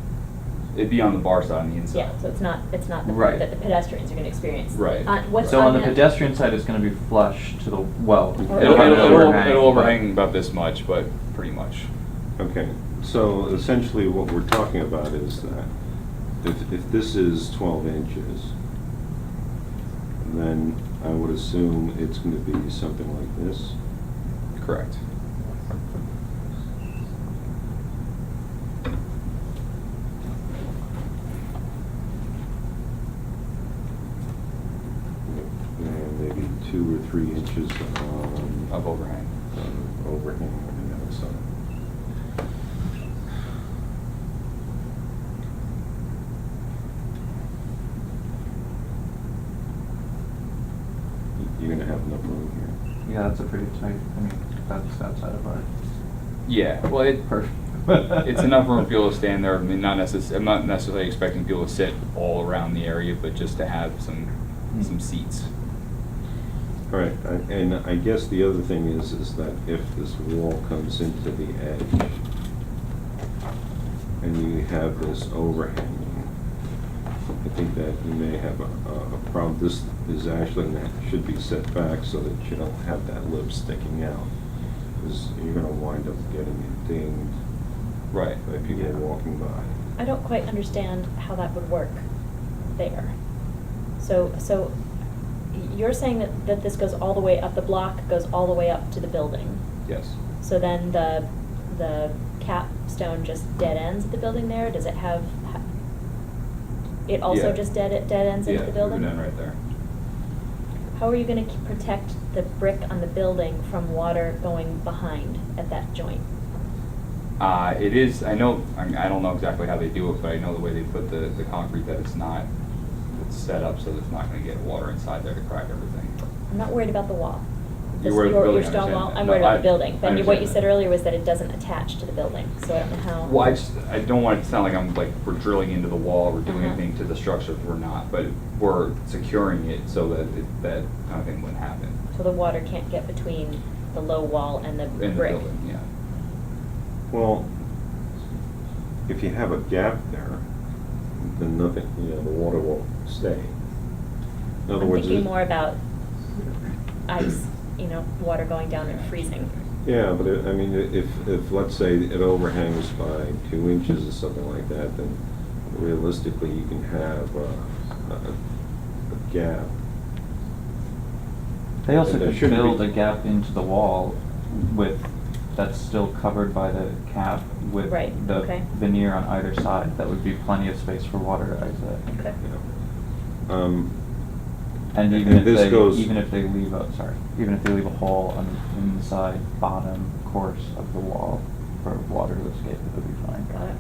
[SPEAKER 10] It'd be on the bar side, on the inside.
[SPEAKER 2] Yeah, so it's not the part
[SPEAKER 4] Right.
[SPEAKER 2] that the pedestrians are gonna experience.
[SPEAKER 10] Right.
[SPEAKER 2] What's
[SPEAKER 4] So on the
[SPEAKER 2] the-
[SPEAKER 4] pedestrian side, it's going to be flush to the well.
[SPEAKER 2] Or-
[SPEAKER 10] It'll,
[SPEAKER 2] have an
[SPEAKER 10] it'll
[SPEAKER 4] but-
[SPEAKER 10] overhang about this much, but pretty much.
[SPEAKER 3] Okay, so essentially what we're talking about is that if this is 12 inches, then I would assume it's going to be something like this.
[SPEAKER 10] Correct.
[SPEAKER 3] And maybe 2 or 3 inches
[SPEAKER 10] Of overhang.
[SPEAKER 3] overhang on the outside. You're going to have enough room here.
[SPEAKER 4] Yeah, that's a pretty tight, I mean, that's outside of our.
[SPEAKER 10] Yeah, well, it's enough room for people to stand there. I mean, I'm not necessarily expecting people to sit all around the area, but just to have some seats.
[SPEAKER 3] All right, and I guess the other thing is that if this wall comes into the edge and you have this overhanging, I think that you may have a problem. This is actually, should be set back so that you don't have that lip sticking out, because you're gonna wind up getting it dinged
[SPEAKER 10] Right.
[SPEAKER 3] by people walking by.
[SPEAKER 2] I don't quite understand how that would work there. So you're saying that this goes all the way up, the block goes all the way up to the building?
[SPEAKER 10] Yes.
[SPEAKER 2] So then the capstone just dead ends at the building there? Does it have, It also
[SPEAKER 10] Yeah.
[SPEAKER 2] just dead ends into the building?
[SPEAKER 10] Yeah, it would end right there.
[SPEAKER 2] How are you gonna protect the brick on the building from water going behind at that joint?
[SPEAKER 10] It is, I know, I don't know exactly how they do it, but I know the way they put the concrete, that it's set up so that it's not gonna get water inside there to crack everything.
[SPEAKER 2] I'm not worried about the wall.
[SPEAKER 10] You're worried about the
[SPEAKER 2] Your
[SPEAKER 10] building, I
[SPEAKER 2] stone
[SPEAKER 10] understand
[SPEAKER 2] wall,
[SPEAKER 10] that.
[SPEAKER 2] I'm
[SPEAKER 10] No,
[SPEAKER 2] worried about
[SPEAKER 10] I-
[SPEAKER 2] the building.
[SPEAKER 10] I
[SPEAKER 2] But what you
[SPEAKER 10] understand
[SPEAKER 2] said
[SPEAKER 10] that.
[SPEAKER 2] earlier was that it doesn't attach to the building, so I don't know how.
[SPEAKER 10] Well, I don't want it to sound like we're drilling into the wall or doing
[SPEAKER 2] Uh-huh.
[SPEAKER 10] anything to the structure, we're not, but we're securing it so that that kind of thing wouldn't happen
[SPEAKER 2] So the water can't get between the low wall and the
[SPEAKER 10] in the
[SPEAKER 2] brick?
[SPEAKER 10] building, yeah.
[SPEAKER 3] Well, if you have a gap there, then nothing, the water will stay. In other
[SPEAKER 2] I'm
[SPEAKER 3] words,
[SPEAKER 2] thinking more about ice, water going down and freezing.
[SPEAKER 3] Yeah, but I mean, if, let's say it overhangs by 2 inches or something like that, then realistically, you can have a gap.
[SPEAKER 4] They also
[SPEAKER 3] And there
[SPEAKER 4] could
[SPEAKER 3] shouldn't
[SPEAKER 4] build
[SPEAKER 3] be-
[SPEAKER 4] a gap into the wall that's still covered by the cap with
[SPEAKER 2] Right,
[SPEAKER 4] the
[SPEAKER 2] okay.
[SPEAKER 4] veneer on either side. That would be plenty of space for water to exit.
[SPEAKER 2] Okay.
[SPEAKER 4] And
[SPEAKER 3] And
[SPEAKER 4] even if
[SPEAKER 3] this
[SPEAKER 4] they,
[SPEAKER 3] goes-
[SPEAKER 4] even if they leave a hole on the inside bottom course of the wall for water to escape, it would be fine.
[SPEAKER 2] Got it.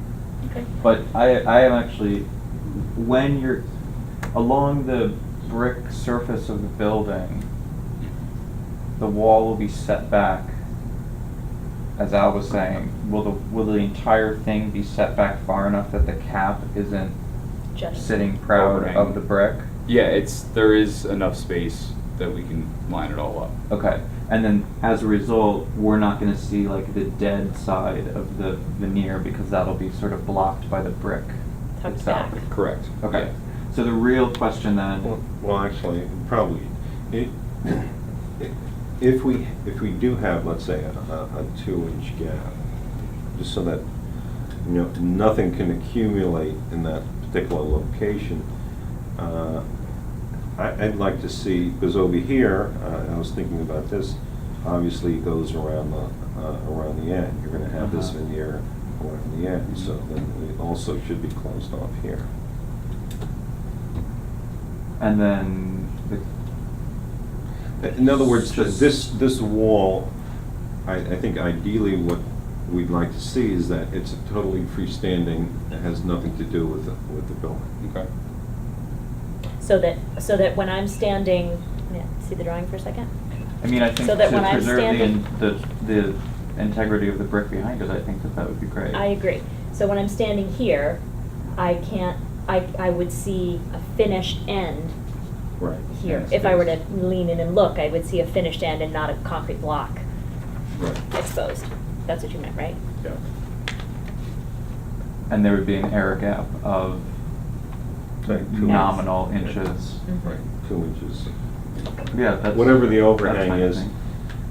[SPEAKER 2] Okay.
[SPEAKER 4] But I am actually, when you're along the brick surface of the building, the wall will be set back, as Al was saying. Will the entire thing be set back far enough that the cap isn't
[SPEAKER 2] Just.
[SPEAKER 4] sitting proud
[SPEAKER 10] Overhang.
[SPEAKER 4] of the brick?
[SPEAKER 10] Yeah, there is enough space that we can line it all up.
[SPEAKER 4] Okay, and then as a result, we're not gonna see like the dead side of the veneer because that'll be sort of blocked by the brick
[SPEAKER 2] Tucked
[SPEAKER 4] itself.
[SPEAKER 2] back.
[SPEAKER 10] Correct.
[SPEAKER 4] Okay, so the real question then,
[SPEAKER 3] Well, actually, probably, if we do have, let's say, a 2-inch gap, just so that, nothing can accumulate in that particular location, I'd like to see, because over here, I was thinking about this, obviously it goes around the end. You're gonna have this
[SPEAKER 4] Uh-huh.
[SPEAKER 3] veneer around the end, so then it also should be closed off here.
[SPEAKER 4] and then
[SPEAKER 3] In other words,
[SPEAKER 4] Just-
[SPEAKER 3] this wall, I think ideally what we'd like to see is that it's totally freestanding, it has nothing to do with the building.
[SPEAKER 10] Okay.
[SPEAKER 2] So that when I'm standing, see the drawing for a second?
[SPEAKER 4] I mean, I think
[SPEAKER 2] So
[SPEAKER 4] to
[SPEAKER 2] that when I'm
[SPEAKER 4] preserve
[SPEAKER 2] standing-
[SPEAKER 4] the integrity of the brick behind it, I think that would be great.
[SPEAKER 2] I agree. So when I'm standing here, I would see a finished end
[SPEAKER 3] Right.
[SPEAKER 2] here.
[SPEAKER 10] And
[SPEAKER 2] If I were to
[SPEAKER 10] space.
[SPEAKER 2] lean in and look, I would see a finished end and not a concrete block
[SPEAKER 3] Right.
[SPEAKER 2] exposed. That's what you meant, right?
[SPEAKER 10] Yeah.
[SPEAKER 4] And there would be an error gap of
[SPEAKER 3] Like 2
[SPEAKER 4] nominal
[SPEAKER 3] inches.
[SPEAKER 4] inches.
[SPEAKER 2] Mhm.
[SPEAKER 3] Right, 2 inches.
[SPEAKER 4] Yeah, that's.
[SPEAKER 3] Whatever the
[SPEAKER 4] that's
[SPEAKER 3] overhang
[SPEAKER 4] fine
[SPEAKER 3] is.
[SPEAKER 4] with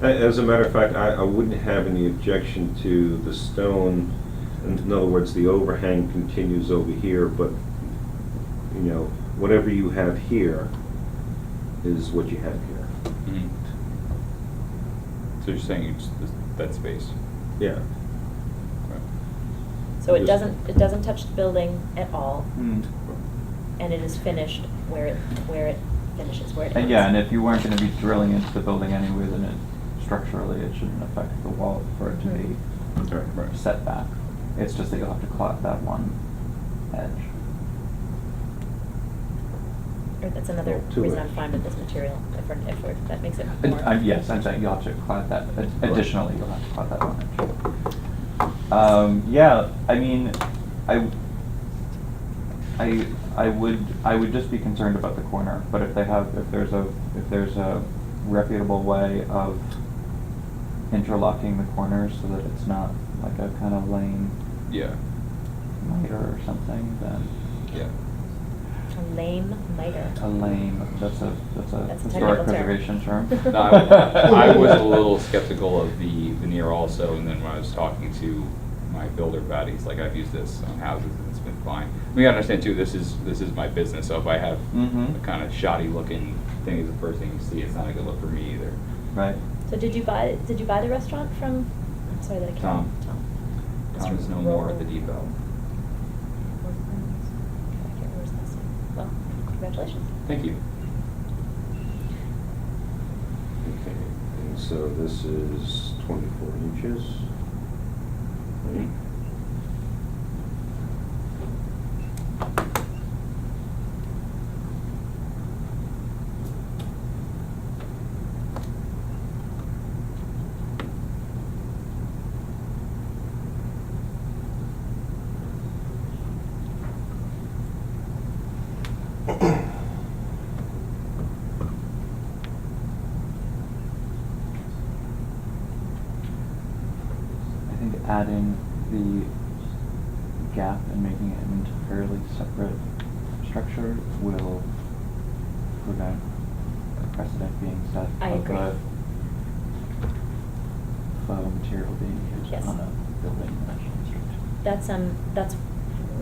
[SPEAKER 4] me.
[SPEAKER 3] As a matter of fact, I wouldn't have any objection to the stone. In other words, the overhang continues over here, but, whatever you have here is what you have here.
[SPEAKER 10] Mhm. So you're saying it's that space?
[SPEAKER 3] Yeah.
[SPEAKER 10] Okay.
[SPEAKER 2] So it
[SPEAKER 3] Just-
[SPEAKER 2] doesn't touch the building at all,
[SPEAKER 4] Mm.
[SPEAKER 2] and it is finished where it finishes, where it
[SPEAKER 4] And
[SPEAKER 2] ends.
[SPEAKER 4] yeah, and if you weren't gonna be drilling into the building anyway, then structurally, it shouldn't affect the wall for it to be
[SPEAKER 3] Right.
[SPEAKER 4] set back. It's just that you'll have to clot that one edge.
[SPEAKER 2] Or that's another
[SPEAKER 3] Well, two
[SPEAKER 2] reason I'm
[SPEAKER 3] inch.
[SPEAKER 2] fine with this material, if that makes it more.
[SPEAKER 4] Yes, I'm saying you'll have to clot that, additionally, you'll have to clot that one edge. Yeah, I mean, I would just be concerned about the corner, but if there's a reputable way of interlocking the corners so that it's not like a kind of lame
[SPEAKER 10] Yeah.
[SPEAKER 4] miter or something, then
[SPEAKER 10] Yeah.
[SPEAKER 2] A lame miter.
[SPEAKER 4] a lame, that's a
[SPEAKER 2] That's a
[SPEAKER 4] historic
[SPEAKER 2] technical term.
[SPEAKER 4] preservation term.
[SPEAKER 10] No, I was a little skeptical of the veneer also, and then when I was talking to my builder buddy, he's like, I've used this on houses and it's been fine. I mean, I understand too, this is my business, so if I have
[SPEAKER 4] Mhm.
[SPEAKER 10] a kind of shoddy looking thing as the first thing you see, it's not a good look for me either.
[SPEAKER 4] Right.
[SPEAKER 2] So did you buy the restaurant from, I'm sorry that I can't.
[SPEAKER 10] Tom.
[SPEAKER 2] Mr.
[SPEAKER 10] Tom's no more at the
[SPEAKER 2] Roll-
[SPEAKER 10] depot.
[SPEAKER 2] I can't remember his last name. Congratulations.
[SPEAKER 10] Thank you.
[SPEAKER 3] Okay, and so this is 24 inches. Right.
[SPEAKER 4] I think adding the gap and making it an entirely separate structure will prevent a precedent being set
[SPEAKER 2] I
[SPEAKER 4] of
[SPEAKER 2] agree.
[SPEAKER 4] a faux material being used
[SPEAKER 2] Yes.
[SPEAKER 4] on a building in a structure.
[SPEAKER 2] That's,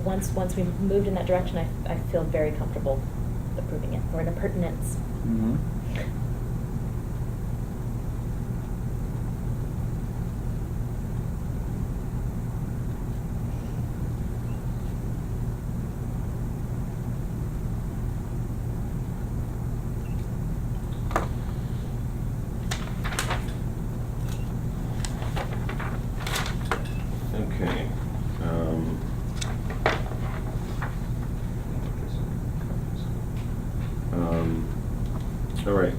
[SPEAKER 2] once we moved in that direction, I feel very comfortable approving it, or an appurtenance.
[SPEAKER 4] Mm-hmm.
[SPEAKER 3] Okay. All right.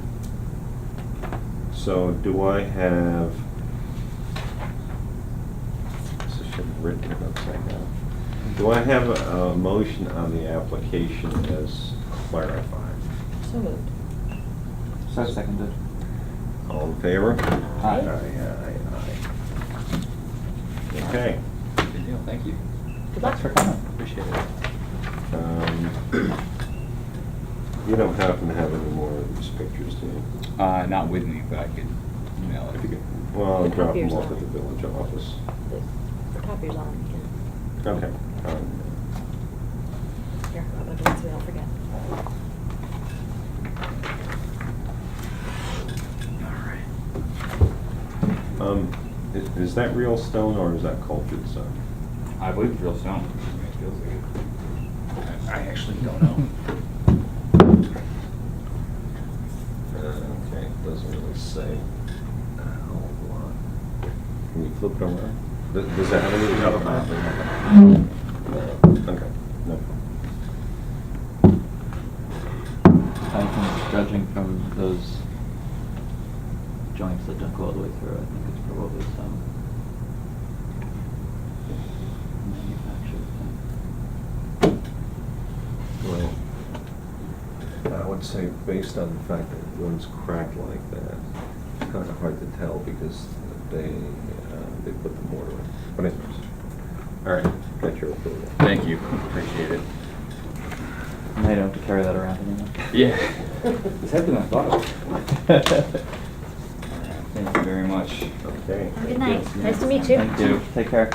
[SPEAKER 3] So do I have, this should have written it upside down. Do I have a motion on the application as clarified?
[SPEAKER 2] So moved.
[SPEAKER 4] So seconded.
[SPEAKER 3] All in favor?
[SPEAKER 4] Aye.
[SPEAKER 3] Aye. Okay.
[SPEAKER 10] Good deal, thank you.
[SPEAKER 2] Good luck.
[SPEAKER 4] Thanks for coming.
[SPEAKER 10] Appreciate it.
[SPEAKER 3] You don't happen to have any more of these pictures, do you?
[SPEAKER 10] Not with me, but I could email it if you could.
[SPEAKER 3] Well,
[SPEAKER 2] The
[SPEAKER 3] drop them
[SPEAKER 2] copier's
[SPEAKER 3] off
[SPEAKER 2] on.
[SPEAKER 3] at the village office.
[SPEAKER 2] The copier's on, you
[SPEAKER 3] Okay.
[SPEAKER 2] can, here, how about the ones we don't forget?
[SPEAKER 3] Is that real stone or is that cultured stone?
[SPEAKER 10] I believe it's real stone. It feels like it. I actually don't know.
[SPEAKER 3] Okay, doesn't really say a whole lot. Can you flip it around? Does that have anything on it? Okay, no problem.
[SPEAKER 4] I think judging from those joints that don't go all the way through, I think it's probably some manufactured thing.
[SPEAKER 9] Well, I would say based on the fact that one's cracked like that, it's kind of hard to tell because they put the mortar in. But anyways, all right, got your approval.
[SPEAKER 10] Thank you, appreciate it.
[SPEAKER 4] And they don't have to carry that around anymore.
[SPEAKER 10] Yeah, it's heavier than I thought it was. Thank you very much.
[SPEAKER 3] Okay.
[SPEAKER 2] Have a good night. Nice to meet you.
[SPEAKER 4] Thank you. Take care.